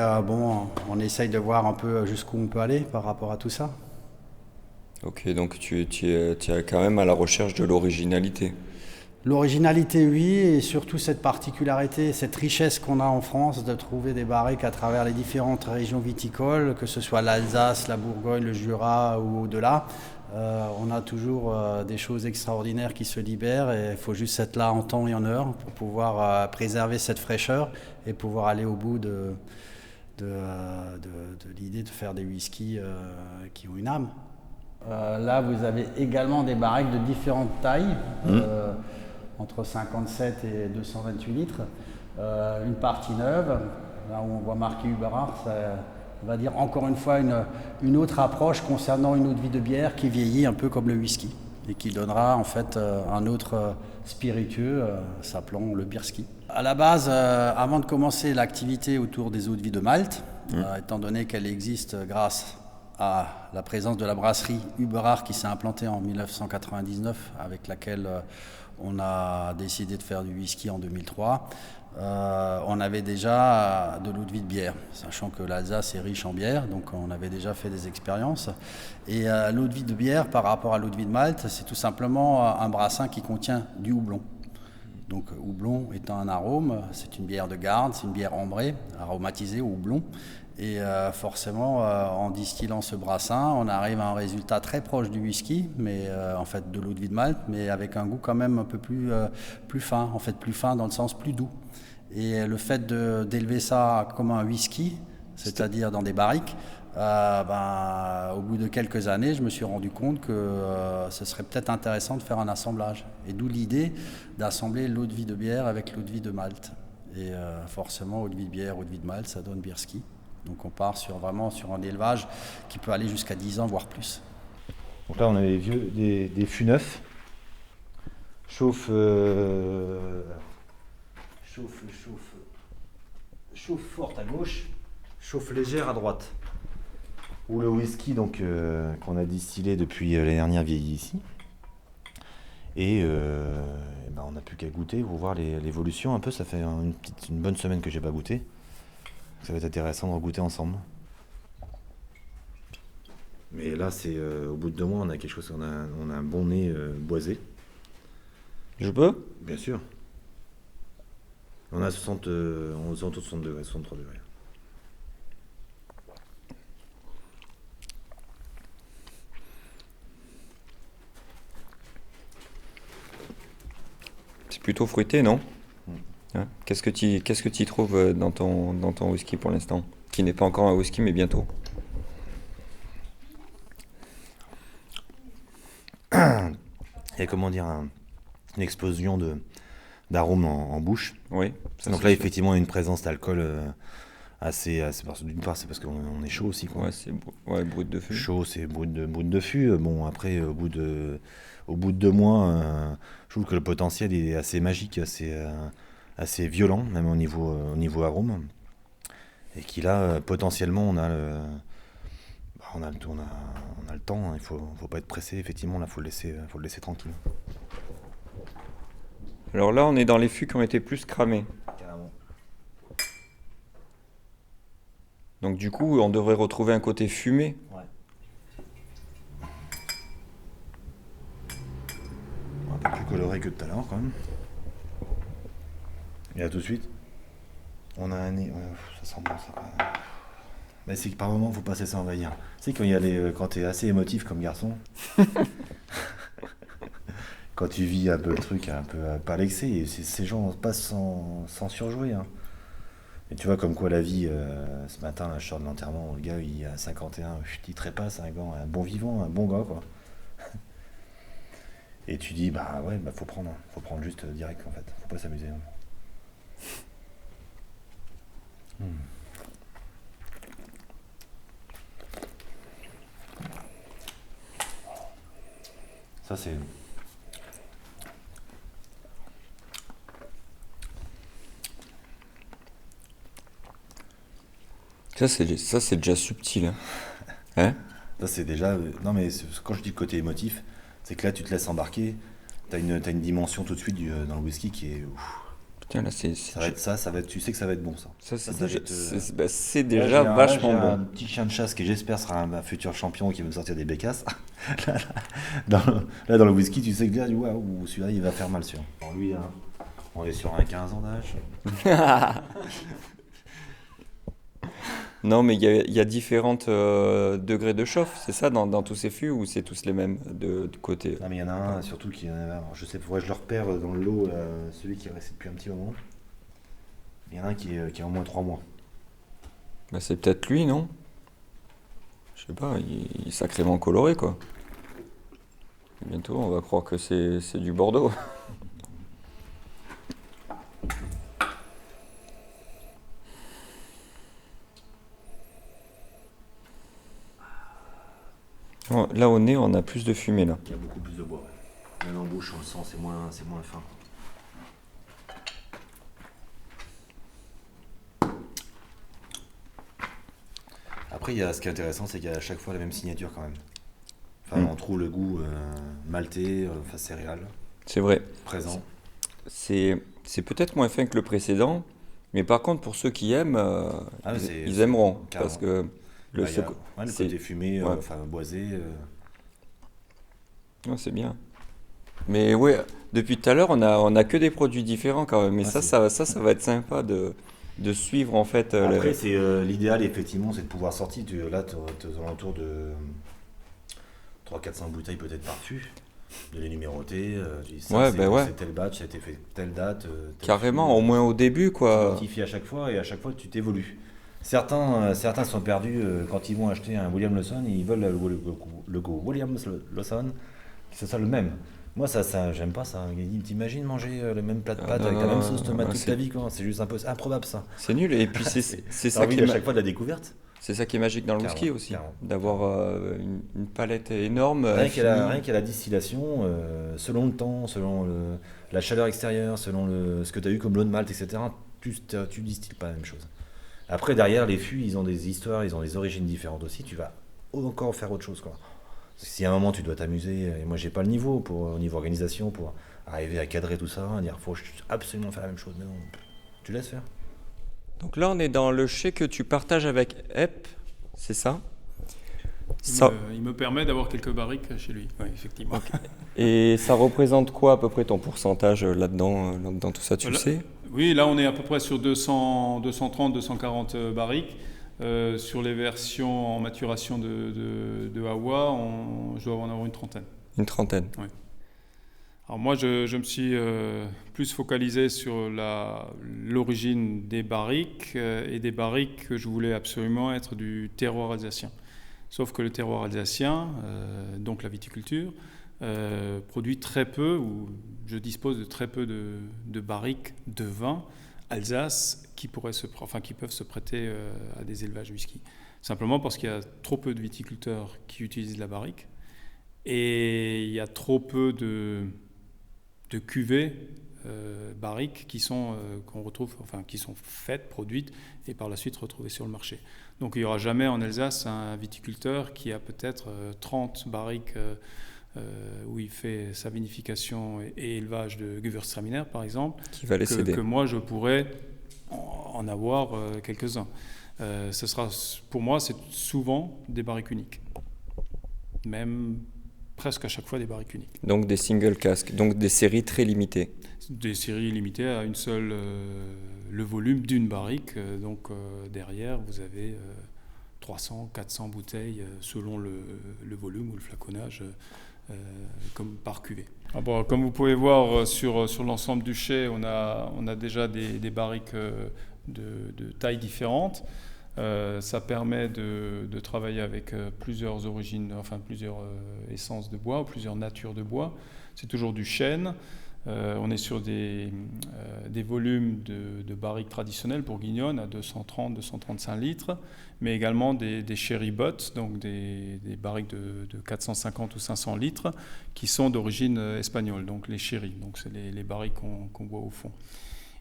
on essaye de voir un peu jusqu'où on peut aller par rapport à tout ça. Ok, donc tu es quand même à la recherche de l'originalité. L'originalité, oui, et surtout cette particularité, cette richesse qu'on a en France de trouver des barriques à travers les différentes régions viticoles, que ce soit l'Alsace, la Bourgogne, le Jura ou au-delà. On a toujours des choses extraordinaires qui se libèrent et il faut juste être là en temps et en heure pour pouvoir préserver cette fraîcheur et pouvoir aller au bout de l'idée de faire des whiskies qui ont une âme. Là, vous avez également des barriques de différentes tailles. Entre 57 et 228 litres, une partie neuve, là où on voit marqué Uberard, on va dire encore une fois une autre approche concernant une eau de vie de bière qui vieillit un peu comme le whisky et qui donnera en fait un autre spiritueux s'appelant le Bierski. À la base, avant de commencer l'activité autour des eaux de vie de Malte, étant donné qu'elle existe grâce à la présence de la brasserie Uberard qui s'est implantée en 1999 avec laquelle on a décidé de faire du whisky en 2003. on avait déjà de l'eau de vie de bière, sachant que l'Alsace est riche en bière, donc on avait déjà fait des expériences. Et l'eau de vie de bière par rapport à l'eau de vie de Malte, c'est tout simplement un brassin qui contient du houblon. Donc houblon étant un arôme, c'est une bière de garde, c'est une bière ambrée, aromatisée au houblon. Et forcément, en distillant ce brassin, on arrive à un résultat très proche du whisky, mais en fait de l'eau de vie de Malte, mais avec un goût quand même un peu plus fin, en fait plus fin dans le sens plus doux. Et le fait d'élever ça comme un whisky, c'est-à-dire dans des barriques, au bout de quelques années, je me suis rendu compte que ce serait peut-être intéressant de faire un assemblage. Et d'où l'idée d'assembler l'eau de vie de bière avec l'eau de vie de Malte. Et forcément, eau de vie de bière, eau de vie de Malte, ça donne Bierski. Donc on part vraiment sur un élevage qui peut aller jusqu'à 10 ans, voire plus. Donc là, on a des fûts neufs. Chauffe forte à gauche, chauffe légère à droite. Où le whisky donc qu'on a distillé depuis l'année dernière vieillit ici. Et on n'a plus qu'à goûter pour voir l'évolution un peu. Ça fait une bonne semaine que j'ai pas goûté. Ça va être intéressant de goûter ensemble. Mais là, c'est au bout de 2 mois, on a quelque chose, on a un bon nez boisé. Je peux ? Bien sûr. On a 60 degrés, 63 degrés. C'est plutôt fruité, non ? Hein ? Qu'est-ce que tu y trouves dans ton whisky pour l'instant ? Qui n'est pas encore un whisky, mais bientôt. Il y a comment dire une explosion d'arômes en bouche. Oui. Donc là, effectivement, il y a une présence d'alcool assez d'une part, c'est parce qu'on est chaud aussi, quoi. Ouais, c'est brut de fût. Chaud, c'est brut de fût. Bon, après, au bout de 2 mois, je trouve que le potentiel est assez magique, assez violent, même au niveau arôme. Et qu'il a potentiellement, on a le temps. Hein, il faut pas être pressé. Effectivement, là, faut le laisser tranquille. Alors là, on est dans les fûts qui ont été plus cramés. Carrément. Donc du coup, on devrait retrouver un côté fumé. Ouais. Un peu plus coloré que tout à l'heure, quand même. Et là, tout de suite, on a un nez. Ouais, ça sent bon, ça. Mais c'est que par moment, il faut pas se laisser envahir. Tu sais, quand tu es assez émotif comme garçon, quand tu vis un peu le truc, un peu pas à l'excès, ces gens passent sans surjouer. Hein. Et tu vois, comme quoi la vie, ce matin, là, je sors de l'enterrement, le gars, il a 51, il trépasse, un bon vivant, un bon gars, quoi. Et tu dis, faut prendre juste direct, en fait. Faut pas s'amuser. Hein. Ça, c'est... Ça, c'est déjà subtil. Hein ? Ça, c'est déjà... Non, mais quand je dis côté émotif, c'est que là, tu te laisses embarquer. T'as une dimension tout de suite dans le whisky qui est... Putain, là, ça va être tu sais que ça va être bon, ça. C'est déjà vachement bon. J'ai un petit chien de chasse qui, j'espère, sera un futur champion qui va me sortir des bécasses. Dans le whisky, tu sais que là, waouh, celui-là, il va faire mal, sûr. Alors lui, hein, on est sur un 15 ans d'âge. Non, mais il y a différentes degrés de chauffe, c'est ça, dans tous ces fûts, ou c'est tous les mêmes de côté ? Non, mais il y en a un, surtout, qui... je sais, faudrait que je le repère dans le lot, celui qui est resté depuis un petit moment. Il y en a un qui a au moins 3 mois. Bah, c'est peut-être lui, non ? Je sais pas, il est sacrément coloré, quoi. Et bientôt, on va croire que c'est du Bordeaux. Là au nez, on a plus de fumée là. Il y a beaucoup plus de bois. Ouais. Même en bouche, on le sent, c'est moins fin. Après, ce qui est intéressant, c'est qu'il y a à chaque fois la même signature quand même. Enfin, on trouve le goût maltais, céréales. C'est vrai. Présent. c'est peut-être moins fin que le précédent, mais par contre, pour ceux qui aiment, ils aimeront. Carrément. Parce que le côté fumé, boisé. Ouais, c'est bien. Mais oui, depuis tout à l'heure, on a que des produits différents quand même. Mais ça va être sympa de suivre en fait. Après, c'est l'idéal, effectivement, c'est de pouvoir sortir. Là, tu es aux alentours de 300-400 bouteilles peut-être par fût, de les numéroter. C'est tel batch, ça a été fait telle date. Carrément, au moins au début, quoi. Tu notifies à chaque fois et à chaque fois tu t'évolues. Certains sont perdus quand ils vont acheter un William Lawson, ils veulent le logo William Lawson, que ce soit le même. Moi, ça j'aime pas ça. T'imagines manger le même plat de pâtes avec la même sauce tomate toute ta vie, quoi. C'est juste improbable ça. C'est nul. Et puis c'est ça qui est à chaque fois de la découverte. C'est ça qui est magique dans le whisky aussi, d'avoir une palette énorme. Rien qu'à la distillation, selon le temps, selon la chaleur extérieure, selon ce que tu as eu comme lot de malt, etc., tu distilles pas la même chose. Après, derrière, les fûts, ils ont des histoires, ils ont des origines différentes aussi. Tu vas encore faire autre chose, quoi. Si à un moment tu dois t'amuser, et moi j'ai pas le niveau au niveau organisation pour arriver à cadrer tout ça, dire faut absolument faire la même chose, mais non, tu laisses faire. Donc là on est dans le chai que tu partages avec Ep, c'est ça? Il me permet d'avoir quelques barriques chez lui, oui, effectivement. Okay. Et ça représente quoi à peu près ton pourcentage là-dedans tout ça, tu le sais? Oui, là on est à peu près sur 230, 240 barriques. Sur les versions en maturation de Hawa, je dois en avoir une trentaine. Une trentaine. Oui. Alors moi, je me suis plus focalisé sur l'origine des barriques et des barriques que je voulais absolument être du terroir alsacien. Sauf que le terroir alsacien, donc la viticulture, produit très peu, ou je dispose de très peu de barriques de vin Alsace qui peuvent se prêter à des élevages whisky. Simplement parce qu'il y a trop peu de viticulteurs qui utilisent la barrique et il y a trop peu de cuvées barriques qui sont faites, produites et par la suite retrouvées sur le marché. Donc il n'y aura jamais en Alsace un viticulteur qui a peut-être 30 barriques où il fait sa vinification et élevage de Gewürztraminer par exemple, qui va les céder. Que moi je pourrais en avoir quelques-uns. Ce sera, pour moi, c'est souvent des barriques uniques, même presque à chaque fois des barriques uniques. Donc des single casques, donc des séries très limitées. Des séries limitées à une seule, le volume d'une barrique. Donc derrière, vous avez 300, 400 bouteilles selon le volume ou le flaconnage. Comme par cuvée. Comme vous pouvez voir sur l'ensemble du chai, on a déjà des barriques de tailles différentes. Ça permet de travailler avec plusieurs origines, plusieurs essences de bois, ou plusieurs natures de bois. C'est toujours du chêne. On est sur des volumes de barriques traditionnelles bourguignonnes à 230-235 litres, mais également des sherry butts, donc des barriques de 450 ou 500 litres, qui sont d'origine espagnole, donc les sherry, donc c'est les barriques qu'on voit au fond.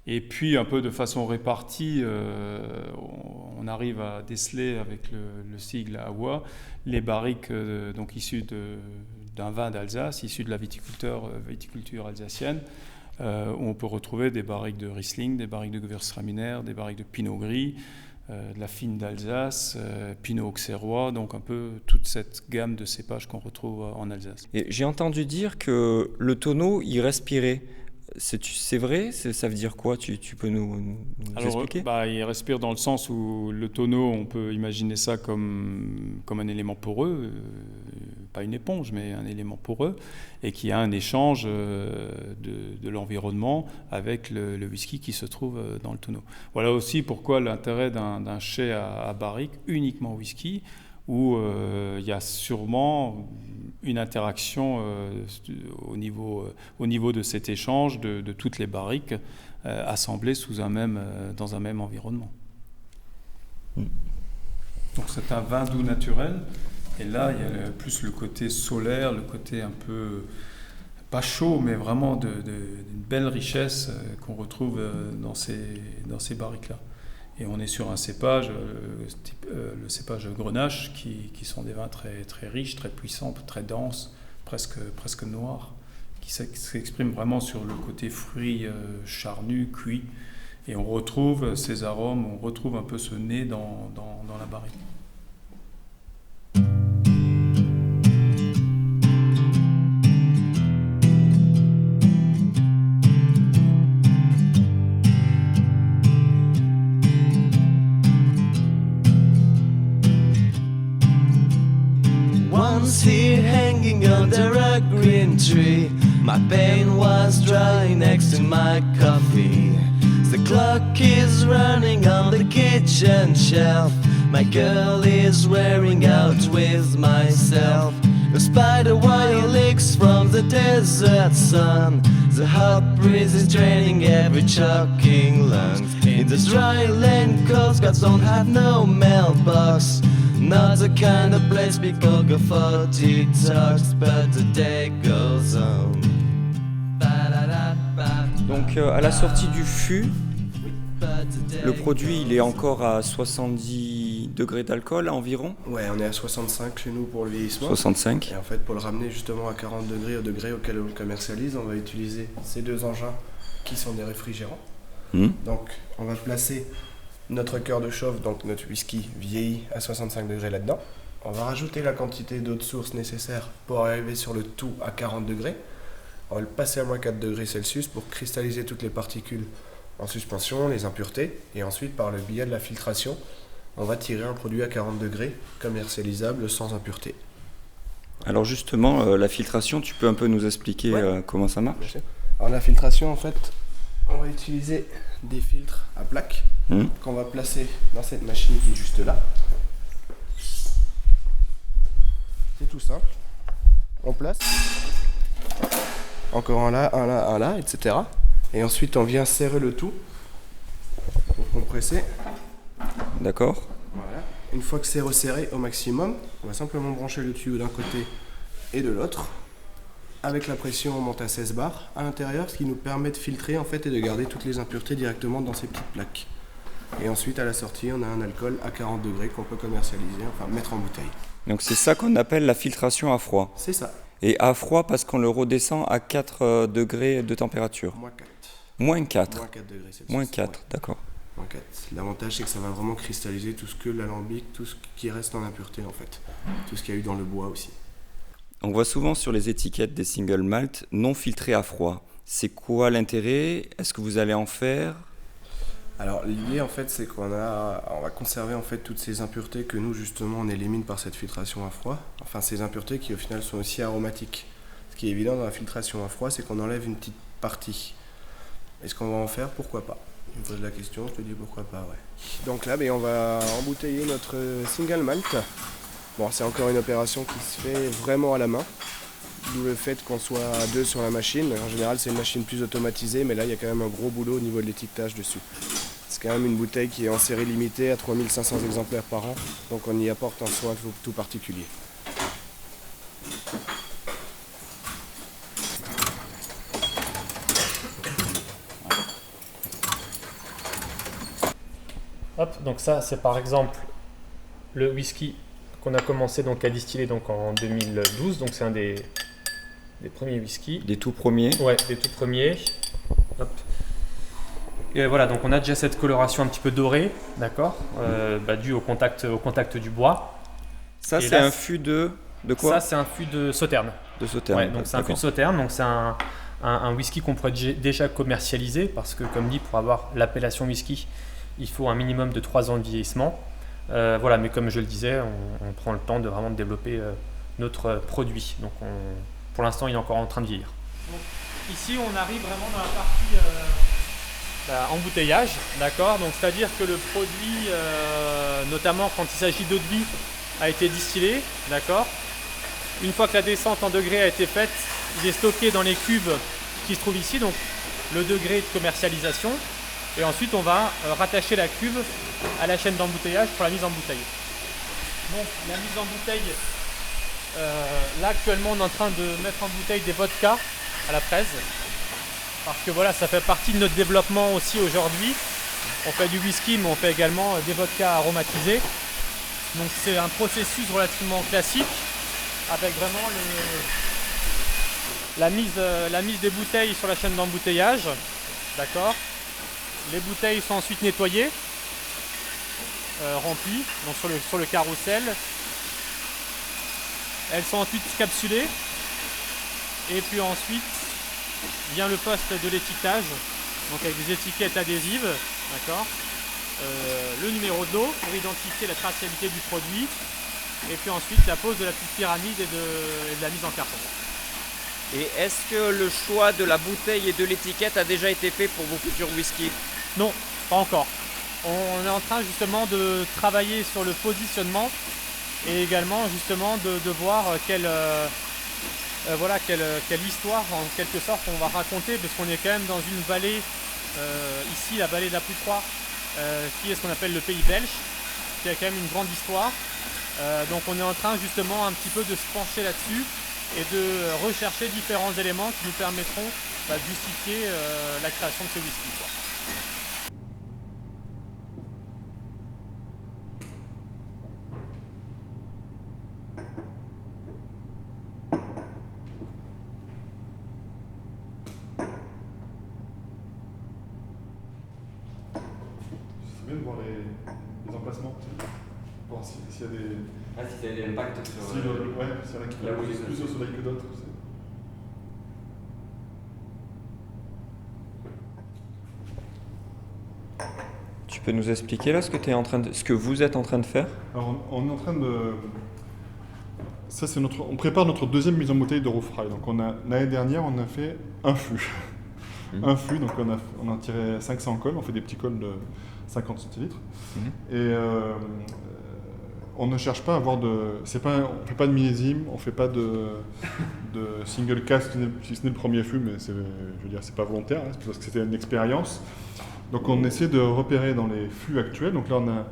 Et puis, un peu de façon répartie, on arrive à déceler avec le sigle Hawa les barriques donc issues d'un vin d'Alsace, issues de la viticulture alsacienne, où on peut retrouver des barriques de Riesling, des barriques de Gewürztraminer, des barriques de Pinot Gris, de la fine d'Alsace, Pinot Auxerrois, donc un peu toute cette gamme de cépages qu'on retrouve en Alsace. Et j'ai entendu dire que le tonneau, il respirait. C'est vrai? Ça veut dire quoi? Tu peux nous expliquer? Il respire dans le sens où le tonneau, on peut imaginer ça comme un élément poreux, pas une éponge, mais un élément poreux, et qui a un échange de l'environnement avec le whisky qui se trouve dans le tonneau. Voilà aussi pourquoi l'intérêt d'un chai à barrique uniquement whisky, où il y a sûrement une interaction au niveau de cet échange de toutes les barriques assemblées dans un même environnement. Donc c'est un vin doux naturel, et là il y a plus le côté solaire, le côté un peu, pas chaud, mais vraiment d'une belle richesse qu'on retrouve dans ces barriques-là. Et on est sur un cépage, le cépage Grenache, qui sont des vins très, très riches, très puissants, très denses, presque noirs, qui s'exprime vraiment sur le côté fruits charnus, cuits. Et on retrouve ces arômes, on retrouve un peu ce nez dans la barrique. Once here hanging under a green tree, my pen was dry next to my coffee. The clock is running on the kitchen shelf. My girl is wearing out with myself. The spider wire leaks from the desert sun. The hot breeze is draining every choking lung. In this dry land, Coast Guards don't have no mailbox. Not the kind of place people go for detox, but the day goes on. Donc à la sortie du fût, le produit il est encore à 70 degrés d'alcool environ. Ouais, on est à 65 chez nous pour le vieillissement. 65. Et en fait, pour le ramener justement à 40 degrés, au degré auquel on le commercialise, on va utiliser ces deux engins qui sont des réfrigérants. Donc on va placer notre cœur de chauffe, donc notre whisky vieilli à 65 degrés là-dedans. On va rajouter la quantité d'eau de source nécessaire pour arriver sur le tout à 40 degrés. On va le passer à moins 4 degrés Celsius pour cristalliser toutes les particules en suspension, les impuretés. Et ensuite, par le biais de la filtration, on va tirer un produit à 40 degrés commercialisable sans impuretés. Alors justement, la filtration, tu peux un peu nous expliquer comment ça marche ? Alors la filtration, en fait, on va utiliser des filtres à plaques qu'on va placer dans cette machine qui est juste là. C'est tout simple. On place. Encore un là, etc. Et ensuite on vient serrer le tout pour compresser. D'accord. Voilà. Une fois que c'est resserré au maximum, on va simplement brancher le tuyau d'un côté et de l'autre. Avec la pression, on monte à 16 bars à l'intérieur, ce qui nous permet de filtrer en fait et de garder toutes les impuretés directement dans ces petites plaques. Et ensuite, à la sortie, on a un alcool à 40 degrés qu'on peut commercialiser, enfin mettre en bouteille. Donc c'est ça qu'on appelle la filtration à froid. C'est ça. Et à froid parce qu'on le redescend à 4 degrés de température. Moins 4. Moins 4. Moins 4 degrés Celsius. Moins 4, ouais. D'accord. Moins 4. L'avantage, c'est que ça va vraiment cristalliser tout ce que l'alambic, tout ce qui reste en impureté en fait. Tout ce qu'il y a eu dans le bois aussi. On voit souvent sur les étiquettes des single malt non filtrés à froid. C'est quoi l'intérêt ? Est-ce que vous allez en faire ? Alors l'idée en fait c'est on va conserver en fait toutes ces impuretés que nous justement on élimine par cette filtration à froid. Enfin ces impuretés qui au final sont aussi aromatiques. Ce qui est évident dans la filtration à froid, c'est qu'on enlève une petite partie. Est-ce qu'on va en faire ? Pourquoi pas ? Tu me poses la question, je te dis pourquoi pas, ouais. Donc là, on va embouteiller notre single malt. Bon, c'est encore une opération qui se fait vraiment à la main. D'où le fait qu'on soit à deux sur la machine. En général, c'est une machine plus automatisée, mais là, il y a quand même un gros boulot au niveau de l'étiquetage dessus. C'est quand même une bouteille qui est en série limitée à 3500 exemplaires par an. Donc on y apporte un soin tout particulier. Hop, donc ça, c'est par exemple le whisky qu'on a commencé donc à distiller donc en 2012. Donc c'est un des premiers whiskies. Des tout premiers ? Ouais, des tout premiers. Hop. Et voilà, donc on a déjà cette coloration un petit peu dorée, d'accord, due au contact du bois. Ça, c'est un fût de quoi ? Ça, c'est un fût de Sauterne. De Sauterne. Ouais, donc c'est un fût de Sauterne. Donc c'est un whisky qu'on pourrait déjà commercialiser parce que, comme dit, pour avoir l'appellation whisky, il faut un minimum de 3 ans de vieillissement. Voilà, mais comme je le disais, on prend le temps de vraiment développer notre produit. Donc pour l'instant, il est encore en train de vieillir. Donc, ici, on arrive vraiment dans la partie embouteillage, d'accord. Donc c'est-à-dire que le produit, notamment quand il s'agit d'eau de vie, a été distillé, d'accord. Une fois que la descente en degrés a été faite, il est stocké dans les cuves qui se trouvent ici, donc le degré de commercialisation. Et ensuite, on va rattacher la cuve à la chaîne d'embouteillage pour la mise en bouteille. Donc, la mise en bouteille, là actuellement, on est en train de mettre en bouteille des vodkas à la fraise. Parce que voilà, ça fait partie de notre développement aussi aujourd'hui. On fait du whisky, mais on fait également des vodkas aromatisés. Donc, c'est un processus relativement classique avec vraiment la mise des bouteilles sur la chaîne d'embouteillage. D'accord. Les bouteilles sont ensuite nettoyées, remplies, donc sur le carrousel. Elles sont ensuite capsulées. Et puis ensuite vient le poste de l'étiquetage, donc avec des étiquettes adhésives, d'accord. Le numéro de l'eau pour identifier la traçabilité du produit. Et puis ensuite la pose de la petite pyramide et de la mise en carton. Et est-ce que le choix de la bouteille et de l'étiquette a déjà été fait pour vos futurs whisky? Non, pas encore. On est en train justement de travailler sur le positionnement et également justement de voir quelle histoire en quelque sorte on va raconter, parce qu'on est quand même dans une vallée, ici la vallée de la Poutroie, qui est ce qu'on appelle le pays belge, qui a quand même une grande histoire. Donc on est en train justement un petit peu de se pencher là-dessus et de rechercher différents éléments qui nous permettront de justifier la création de ce whisky, quoi. C'est bien de voir les emplacements, voir s'il y a des... Ah, si il y a des impacts sur... s'il y en a qui sont plus au soleil que d'autres. Tu peux nous expliquer là ce que vous êtes en train de faire? Alors on est en train de... Ça, c'est on prépare notre deuxième mise en bouteille de Roufrail. Donc l'année dernière, on a fait un fût. Un fût, donc on a tiré 500 cols, on fait des petits cols de 50 centilitres. Et on ne cherche pas à avoir de... on ne fait pas de millésime, on ne fait pas de single cask, si ce n'est le premier fût, mais je veux dire, c'est pas volontaire, hein, c'est parce que c'était une expérience. Donc on essaie de repérer dans les fûts actuels. Donc là, on a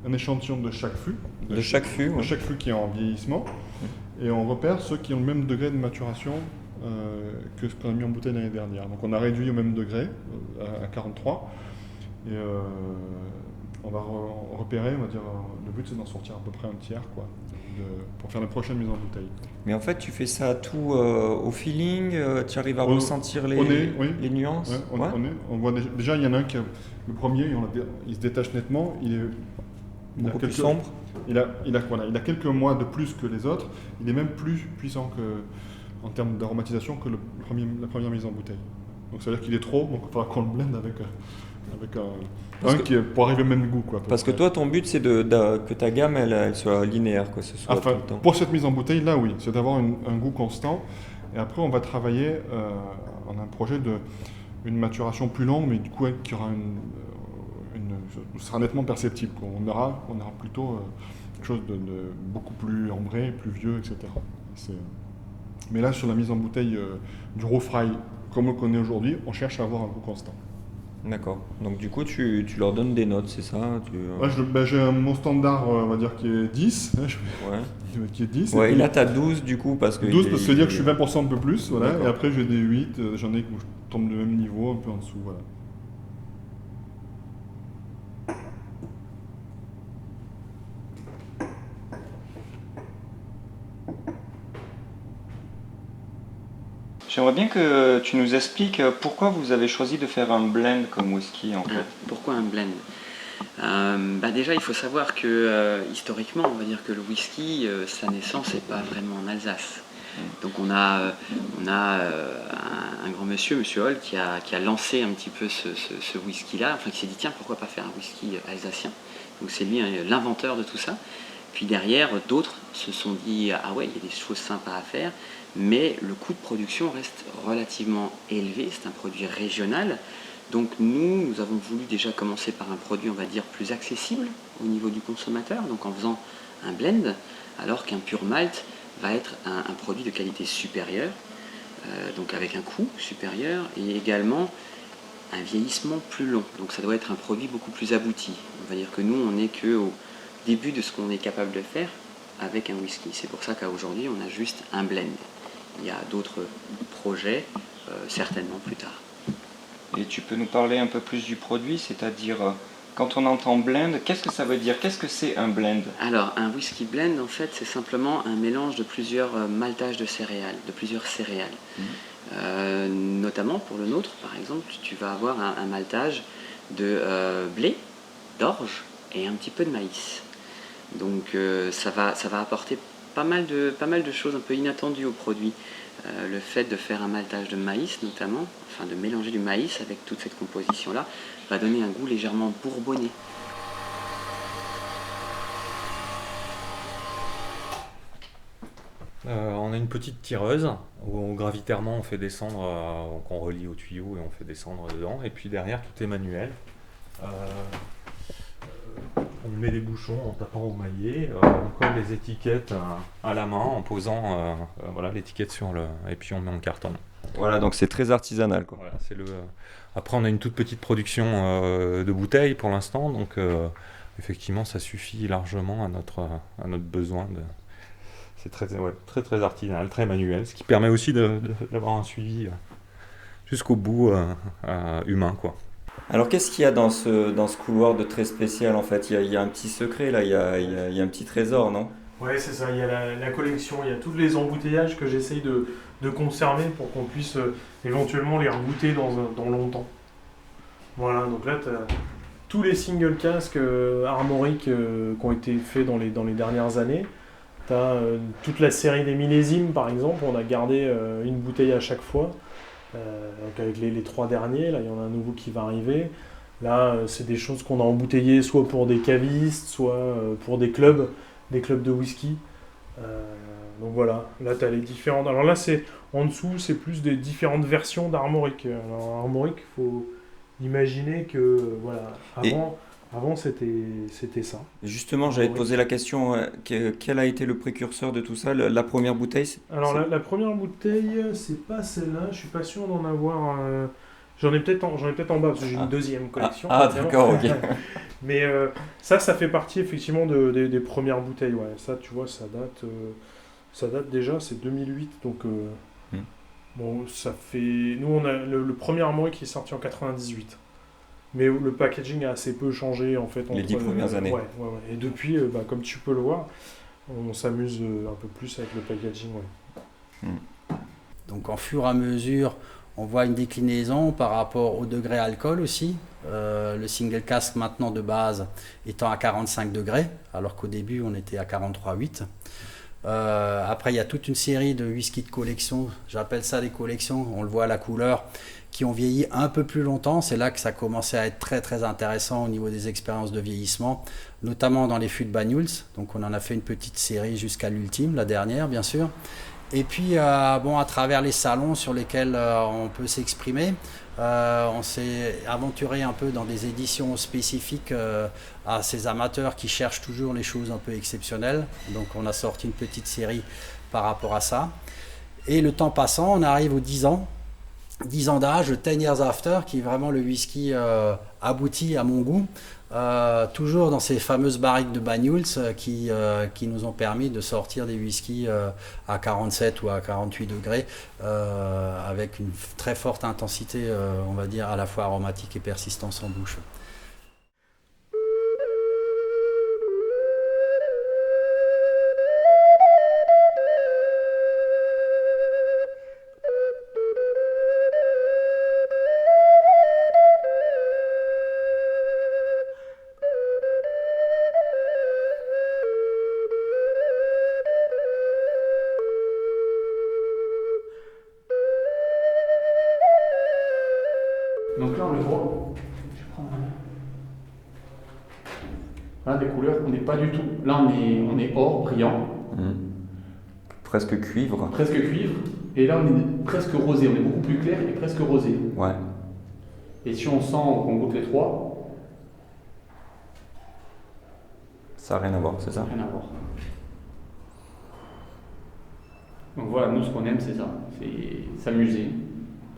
un échantillon de chaque fût. De chaque fût qui est en vieillissement. Et on repère ceux qui ont le même degré de maturation que ce qu'on a mis en bouteille l'année dernière. Donc on a réduit au même degré, à 43. Et on va repérer, on va dire, le but c'est d'en sortir à peu près un tiers, quoi, pour faire la prochaine mise en bouteille. Mais en fait, tu fais ça tout au feeling, tu arrives à ressentir les nuances? Ouais, on voit déjà, il y en a un qui le premier, il se détache nettement, il est beaucoup plus sombre. Il a quelques mois de plus que les autres, il est même plus puissant en termes d'aromatisation que la première mise en bouteille. Donc ça veut dire qu'il est trop, donc il faudra qu'on le blende avec pour arriver au même goût, quoi. Parce que toi, ton but, c'est que ta gamme, elle soit linéaire, que ce soit tout le temps. Pour cette mise en bouteille, là, oui, c'est d'avoir un goût constant. Et après, on va travailler, on a un projet une maturation plus longue, mais du coup, qui aura sera nettement perceptible, quoi. On aura plutôt quelque chose de beaucoup plus ambré, plus vieux, etc. Mais là, sur la mise en bouteille du Roufrail, comme on le connaît aujourd'hui, on cherche à avoir un goût constant. D'accord. Donc du coup, tu leur donnes des notes, c'est ça? J'ai mon standard, on va dire, qui est 10. Qui est 10. Ouais, et là, tu as 12 du coup, parce que... 12 parce que ça veut dire que je suis 20% un peu plus, voilà. Et après, j'ai des 8, j'en ai où je tombe du même niveau, un peu en dessous, voilà. J'aimerais bien que tu nous expliques pourquoi vous avez choisi de faire un blend comme whisky, en fait. Pourquoi un blend? Déjà, il faut savoir que historiquement, on va dire que le whisky, sa naissance n'est pas vraiment en Alsace. Donc on a un grand monsieur, monsieur Holl, qui a lancé un petit peu ce whisky-là, enfin qui s'est dit tiens, pourquoi pas faire un whisky alsacien. Donc c'est lui l'inventeur de tout ça. Puis derrière, d'autres se sont dit ah ouais, il y a des choses sympas à faire, mais le coût de production reste relativement élevé, c'est un produit régional. Donc nous avons voulu déjà commencer par un produit, on va dire, plus accessible au niveau du consommateur, donc en faisant un blend, alors qu'un pur malt va être un produit de qualité supérieure, donc avec un coût supérieur et également un vieillissement plus long. Donc ça doit être un produit beaucoup plus abouti. On va dire que nous, on n'est qu'au début de ce qu'on est capable de faire avec un whisky. C'est pour ça qu'aujourd'hui, on a juste un blend. Il y a d'autres projets, certainement plus tard. Et tu peux nous parler un peu plus du produit, c'est-à-dire Quand on entend blend, qu'est-ce que ça veut dire? Qu'est-ce que c'est un blend? Alors, un whisky blend, en fait, c'est simplement un mélange de plusieurs maltages de céréales, de plusieurs céréales. Notamment pour le nôtre, par exemple, tu vas avoir un maltage de blé, d'orge et un petit peu de maïs. Donc ça va apporter pas mal de choses un peu inattendues au produit. Le fait de faire un maltage de maïs notamment, enfin de mélanger du maïs avec toute cette composition-là, va donner un goût légèrement bourbonné. On a une petite tireuse où gravitairement on fait descendre, qu'on relie au tuyau et on fait descendre dedans. Et puis derrière tout est manuel. On met les bouchons en tapant au maillet, on colle les étiquettes à la main en posant voilà, l'étiquette sur le... et puis on met en carton. Voilà, donc c'est très artisanal, quoi. Voilà, après on a une toute petite production de bouteilles pour l'instant, donc effectivement ça suffit largement à notre besoin. C'est très artisanal, très manuel, ce qui permet aussi d'avoir un suivi jusqu'au bout humain, quoi. Alors qu'est-ce qu'il y a dans ce couloir de très spécial en fait? Il y a un petit secret là, il y a un petit trésor, non? Ouais, c'est ça, il y a la collection, il y a tous les emboutteillages que j'essaye de conserver pour qu'on puisse éventuellement les regoûter dans longtemps. Voilà, donc là tu as tous les single casques armoriques qui ont été faits dans les dernières années. Tu as toute la série des millésimes par exemple, on a gardé une bouteille à chaque fois. Donc avec les 3 derniers, là il y en a un nouveau qui va arriver. Là c'est des choses qu'on a embouteillées soit pour des cavistes, soit pour des clubs de whisky. Donc voilà, là tu as les différentes. Alors là c'est en dessous, c'est plus des différentes versions d'armorique. Alors armorique, il faut imaginer que voilà, avant c'était ça. Justement, j'allais te poser la question, quel a été le précurseur de tout ça, la première bouteille? Alors la première bouteille, c'est pas celle-là, je suis pas sûr d'en avoir... J'en ai peut-être en bas, parce que j'ai une deuxième collection. D'accord, ok. Mais ça fait partie effectivement des premières bouteilles, ouais. Ça, tu vois, ça date déjà, c'est 2008, donc... Bon, ça fait... Nous, on a le premier armorique qui est sorti en 98. Mais le packaging a assez peu changé en fait. Les 10 premières années. Ouais. Et depuis, comme tu peux le voir, on s'amuse un peu plus avec le packaging. Ouais. Donc en fur et à mesure, on voit une déclinaison par rapport au degré alcool aussi. Le single cask maintenant de base étant à 45 degrés, alors qu'au début on était à 43,8. Après il y a toute une série de whisky de collection, j'appelle ça des collections, on le voit à la couleur, qui ont vieilli un peu plus longtemps. C'est là que ça commençait à être très très intéressant au niveau des expériences de vieillissement, notamment dans les fûts de Banyuls. Donc on en a fait une petite série jusqu'à l'ultime, la dernière bien sûr. Et puis à travers les salons sur lesquels on peut s'exprimer, on s'est aventuré un peu dans des éditions spécifiques à ces amateurs qui cherchent toujours les choses un peu exceptionnelles. Donc on a sorti une petite série par rapport à ça. Et le temps passant, on arrive aux 10 ans. 10 ans d'âge, 10 years after, qui est vraiment le whisky abouti à mon goût, toujours dans ces fameuses barriques de Banyuls qui nous ont permis de sortir des whiskies à 47 ou à 48 degrés avec une très forte intensité, on va dire, à la fois aromatique et persistance en bouche. Donc là on le voit, je prends là des couleurs, on n'est pas du tout, là on est or, brillant. Presque cuivre. Presque cuivre, et là on est presque rosé, on est beaucoup plus clair et presque rosé. Ouais. Et si on sent qu'on goûte les trois, ça n'a rien à voir, c'est ça? Rien à voir. Donc voilà, nous ce qu'on aime c'est ça, c'est s'amuser.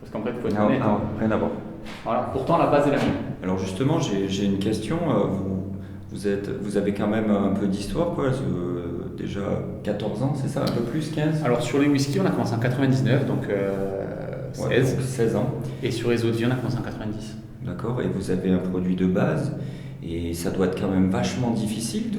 Parce qu'en fait il faut être honnête. Rien à voir. Voilà, pourtant la base est la même. Alors justement, j'ai une question. Vous avez quand même un peu d'histoire, quoi. Déjà 14 ans, c'est ça? Un peu plus, 15? Alors sur les whiskies, on a commencé en 99, donc 16. Donc 16 ans. Et sur les eaux de vie, on a commencé en 90. D'accord, et vous avez un produit de base. Et ça doit être quand même vachement difficile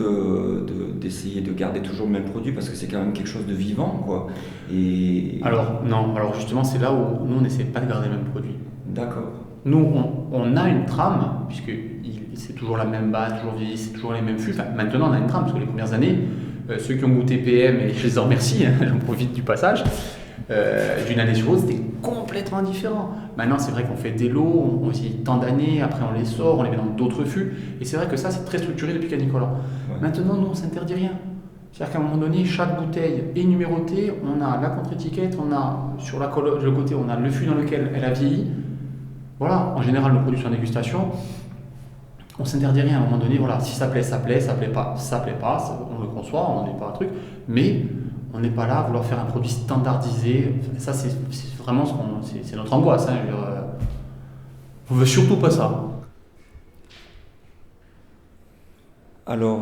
d'essayer de garder toujours le même produit parce que c'est quand même quelque chose de vivant, quoi. Et... Alors, non, alors justement, c'est là où nous, on n'essaie pas de garder le même produit. D'accord. Nous, on a une trame, puisque c'est toujours la même base, toujours vieilli, c'est toujours les mêmes fûts. Enfin, maintenant, on a une trame, parce que les premières années, ceux qui ont goûté PM, et je les en remercie, hein, j'en profite du passage, d'une année sur l'autre, c'était complètement différent. Maintenant, c'est vrai qu'on fait des lots, on essaye tant d'années, après on les sort, on les met dans d'autres fûts, et c'est vrai que ça, c'est très structuré depuis Canicola. Ouais. Maintenant, nous, on ne s'interdit rien. C'est-à-dire qu'à un moment donné, chaque bouteille est numérotée, on a la contre-étiquette, on a sur le côté, on a le fût dans lequel elle a vieilli. Voilà, en général, nos produits sont en dégustation. On ne s'interdit rien à un moment donné, voilà, si ça plaît, ça plaît, ça plaît pas, on le conçoit, on n'est pas un truc, mais on n'est pas là à vouloir faire un produit standardisé. Ça, c'est vraiment c'est notre angoisse. Hein, on veut surtout pas ça. Alors,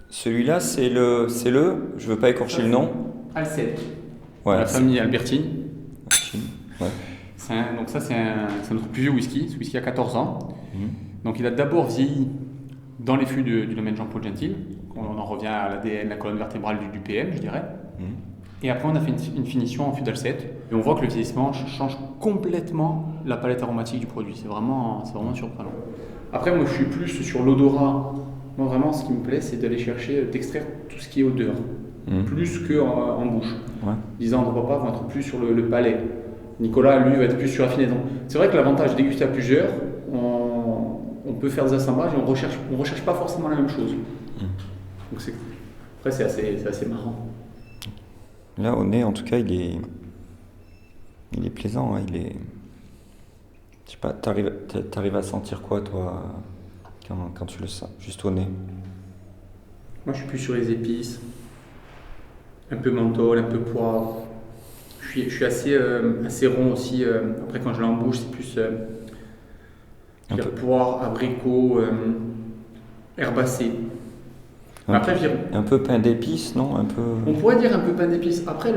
celui-là, c'est le, je veux pas écorcher le nom. Alcette. Ouais, la famille Albertine. Ouais. Donc ça, c'est notre plus vieux whisky. Ce whisky a 14 ans. Donc il a d'abord vieilli dans les fûts du domaine Jean-Paul Gentil. On en revient à l'ADN, la colonne vertébrale du PM, je dirais. Et après, on a fait une finition en fût d'Alcette. Et on voit que le vieillissement change complètement la palette aromatique du produit. C'est vraiment surprenant. Après, moi, je suis plus sur l'odorat. Moi, vraiment, ce qui me plaît, c'est d'aller chercher, d'extraire tout ce qui est odeur. Plus qu'en bouche. Ouais. Les ans de repas vont être plus sur le palais. Nicolas, lui, va être plus sur la finaison. C'est vrai que l'avantage de déguster à plusieurs, on peut faire des assemblages et on recherche pas forcément la même chose. Donc après, c'est assez marrant. Là, au nez, en tout cas, il est plaisant. Hein, je sais pas, t'arrives à sentir quoi, toi, quand tu le sens, juste au nez? Moi, je suis plus sur les épices, un peu menthol, un peu poivre. Je suis assez rond aussi. Après, quand je l'ai en bouche, c'est plus poire, abricot, herbacé. Un peu pain d'épices, non? Un peu... On pourrait dire un peu pain d'épices. Après,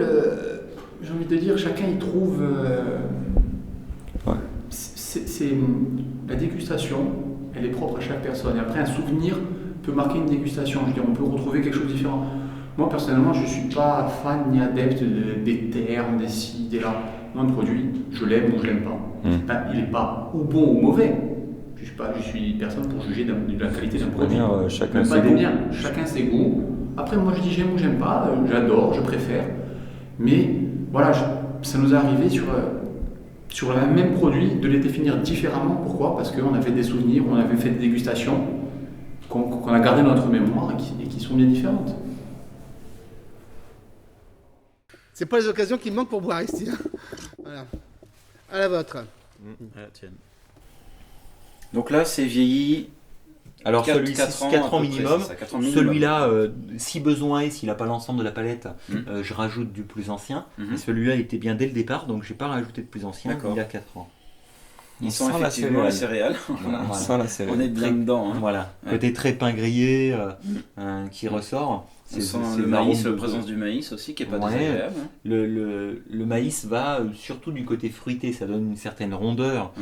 j'ai envie de dire, chacun y trouve... c'est la dégustation, elle est propre à chaque personne. Et après, un souvenir peut marquer une dégustation. Je veux dire, on peut retrouver quelque chose de différent. Moi, personnellement, je ne suis pas fan ni adepte des termes, des ci, des là. Moi, un produit, je l'aime ou je ne l'aime pas. Il n'est pas ou bon ou mauvais. Je suis personne pour juger de la qualité d'un produit. Chacun ses goûts. Chacun ses goûts. Après, moi, je dis j'aime ou j'aime pas. J'adore, je préfère. Mais voilà, ça nous est arrivé sur le même produit de les définir différemment. Pourquoi? Parce qu'on avait des souvenirs, on avait fait des dégustations qu'on a gardé dans notre mémoire et qui sont bien différentes. C'est pas les occasions qui me manquent pour boire ici. Voilà. À la vôtre. Donc là, c'est vieilli. Alors celui-ci, 4 ans minimum. Celui-là, si besoin et s'il n'a pas l'ensemble de la palette, je rajoute du plus ancien. Et celui-là était bien dès le départ, donc je n'ai pas rajouté de plus ancien. Il a 4 ans. On sent effectivement la céréale. On sent la céréale. On est bien dedans. Hein. Voilà. Côté très pain grillé qui ressort. On sent le maïs, la présence du maïs aussi qui n'est pas désagréable. Hein. Le maïs va surtout du côté fruité, ça donne une certaine rondeur.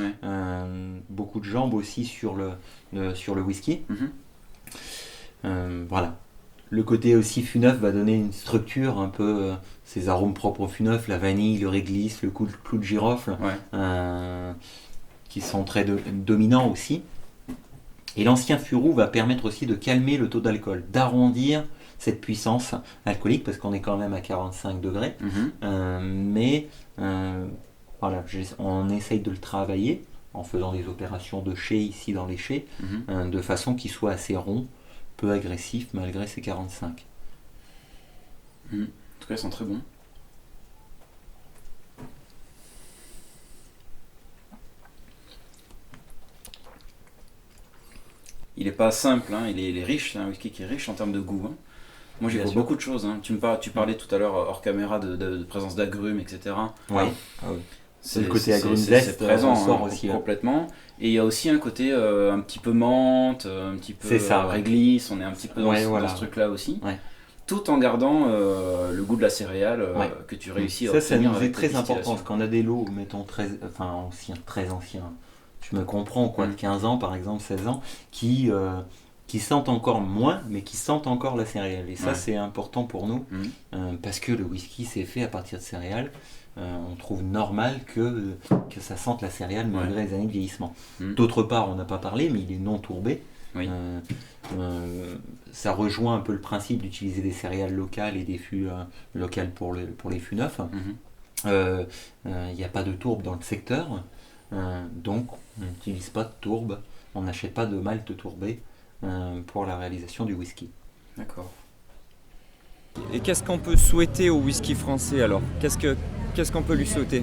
Beaucoup de jambes aussi sur le whisky. Voilà. Le côté aussi fût neuf va donner une structure un peu, ces arômes propres au fût neuf, la vanille, le réglisse, le clou de girofle, qui sont très dominants aussi. Et l'ancien fût roux va permettre aussi de calmer le taux d'alcool, d'arrondir cette puissance alcoolique, parce qu'on est quand même à 45 degrés. Mais voilà, on essaye de le travailler en faisant des opérations de chai ici dans les chais, de façon qu'il soit assez rond, peu agressif malgré ses 45. En tout cas, ils sont très bons. Il n'est pas simple, hein, il est riche, c'est un whisky qui est riche en termes de goût. Hein. Moi j'ai beaucoup de choses. Hein. Tu parlais tout à l'heure hors caméra de présence d'agrumes, etc. Ouais. Ah oui. C'est le côté agrumes c'est présent sort aussi, complètement. Et il y a aussi un côté un petit peu menthe, un petit peu réglisse, on est un petit peu dans ce truc-là aussi. Ouais. Tout en gardant le goût de la céréale que tu réussis à obtenir. Ça nous est très important, parce qu'on a des lots, mettons, très anciens, je me comprends, quoi, de 15 ans par exemple, 16 ans, qui sentent encore moins, mais qui sentent encore la céréale. Et ça, c'est important pour nous, parce que le whisky, c'est fait à partir de céréales. On trouve normal que ça sente la céréale malgré les années de vieillissement. D'autre part, on n'a pas parlé, mais il est non tourbé. Ça rejoint un peu le principe d'utiliser des céréales locales et des fûts locales pour les fûts neufs. Il n'y a pas de tourbe dans le secteur, donc on n'utilise pas de tourbe, on n'achète pas de malt tourbé pour la réalisation du whisky. D'accord. Et qu'est-ce qu'on peut souhaiter au whisky français alors ? Qu'est-ce qu'on peut lui souhaiter ?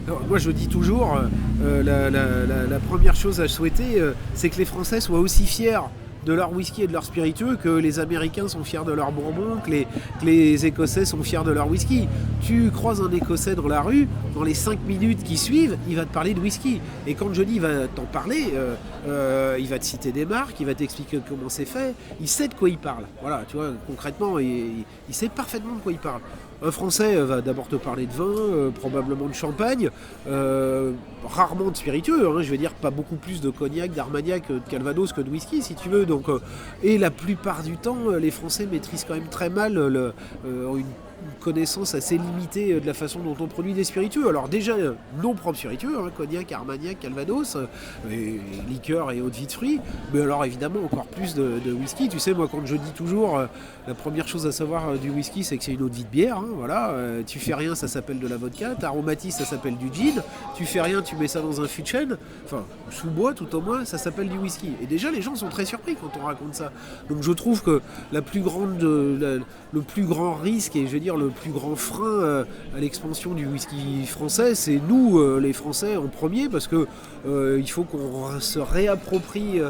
Alors, moi je dis toujours, la première chose à souhaiter, c'est que les Français soient aussi fiers de leur whisky et de leur spiritueux que les Américains sont fiers de leur bourbon, que les Écossais sont fiers de leur whisky. Tu croises un Écossais dans la rue, dans les 5 minutes qui suivent, il va te parler de whisky. Et quand je dis il va t'en parler, il va te citer des marques, il va t'expliquer comment c'est fait, il sait de quoi il parle. Voilà, tu vois, concrètement, il sait parfaitement de quoi il parle. Un Français va d'abord te parler de vin, probablement de champagne, rarement de spiritueux, hein, je veux dire pas beaucoup plus de cognac, d'armagnac, de calvados que de whisky si tu veux. Donc, et la plupart du temps, les Français maîtrisent quand même très mal une connaissance assez limitée de la façon dont on produit des spiritueux. Alors déjà, non propres spiritueux, hein, cognac, armagnac, calvados, liqueurs et eau de vie de fruits, mais alors évidemment encore plus de whisky. Tu sais, moi quand je dis toujours, la première chose à savoir du whisky, c'est que c'est une eau de vie de bière, hein, voilà. Tu fais rien, ça s'appelle de la vodka, t'aromatises, ça s'appelle du gin, tu fais rien, tu mets ça dans un fût de chêne, enfin sous bois tout au moins, ça s'appelle du whisky. Et déjà les gens sont très surpris quand on raconte ça. Donc je trouve que le plus grand risque, et je veux dire le plus grand frein à l'expansion du whisky français, c'est nous les Français en premier, parce que il faut qu'on se réapproprie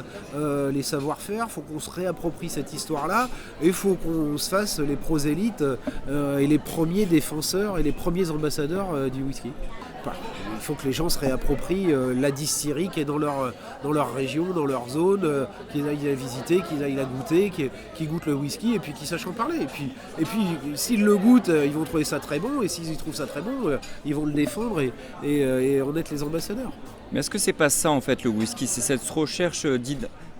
les savoir-faire, il faut qu'on se réapproprie cette histoire-là, et il faut qu'on se fasse les prosélytes et les premiers défenseurs et les premiers ambassadeurs du whisky. Enfin, il faut que les gens se réapproprient la distillerie qui est dans leur région, dans leur zone, qu'ils aillent la visiter, qu'ils aillent la goûter, qu'ils goûtent le whisky et puis qu'ils sachent en parler. Et puis s'ils le goûtent, ils vont trouver ça très bon, et s'ils trouvent ça très bon, ils vont le défendre et en être les ambassadeurs. Mais est-ce que c'est pas ça en fait le whisky ? C'est cette recherche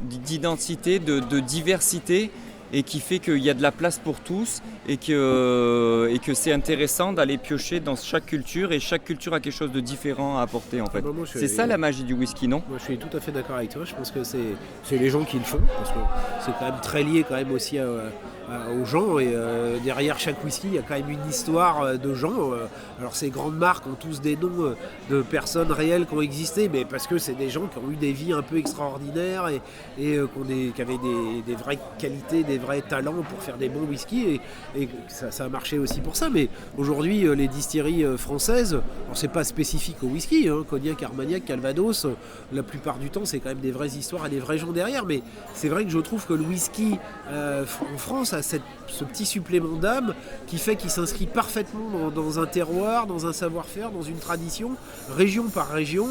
d'identité, de diversité, et qui fait qu'il y a de la place pour tous et que c'est intéressant d'aller piocher dans chaque culture, et chaque culture a quelque chose de différent à apporter en fait. C'est ça la magie du whisky, non ? Moi je suis tout à fait d'accord avec toi, je pense que c'est les gens qui le font, parce que c'est quand même très lié quand même aussi aux gens, et derrière chaque whisky il y a quand même une histoire de gens. Alors ces grandes marques ont tous des noms de personnes réelles qui ont existé, mais parce que c'est des gens qui ont eu des vies un peu extraordinaires et qui avaient des vraies qualités, des vrais talents pour faire des bons whiskies, et ça a marché aussi pour ça. Mais aujourd'hui les distilleries françaises, alors c'est pas spécifique au whisky, hein, cognac, armagnac, calvados, la plupart du temps c'est quand même des vraies histoires et des vrais gens derrière, mais c'est vrai que je trouve que le whisky en France a ce petit supplément d'âme qui fait qu'il s'inscrit parfaitement dans un terroir, dans un savoir-faire, dans une tradition, région par région,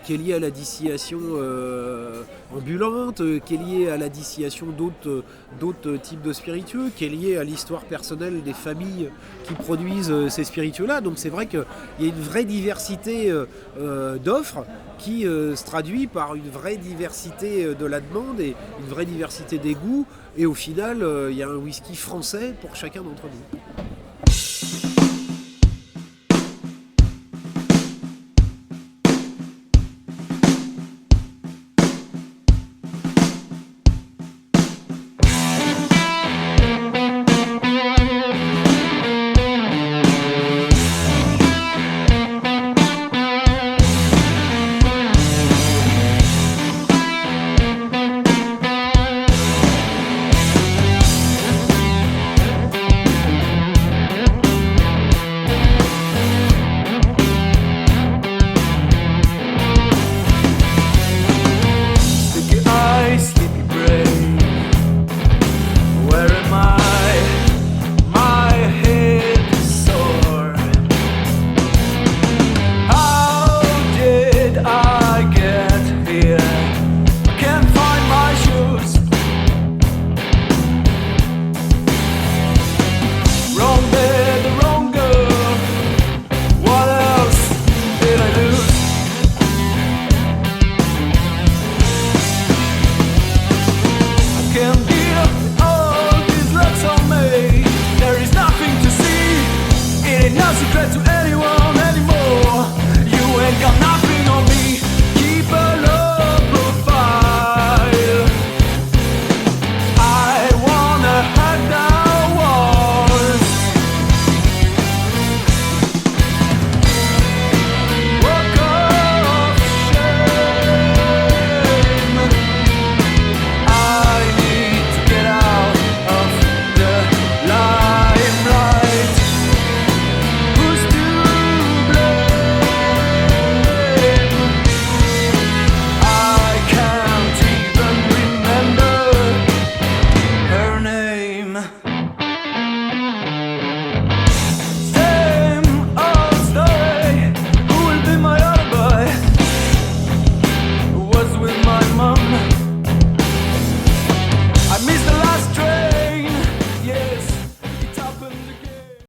qui est liée à la distillation ambulante, qui est liée à la distillation d'autres types de spiritueux, qui est liée à l'histoire personnelle des familles qui produisent ces spiritueux-là. Donc c'est vrai qu'il y a une vraie diversité d'offres qui se traduit par une vraie diversité de la demande et une vraie diversité des goûts. Et au final, il y a un whisky français pour chacun d'entre nous.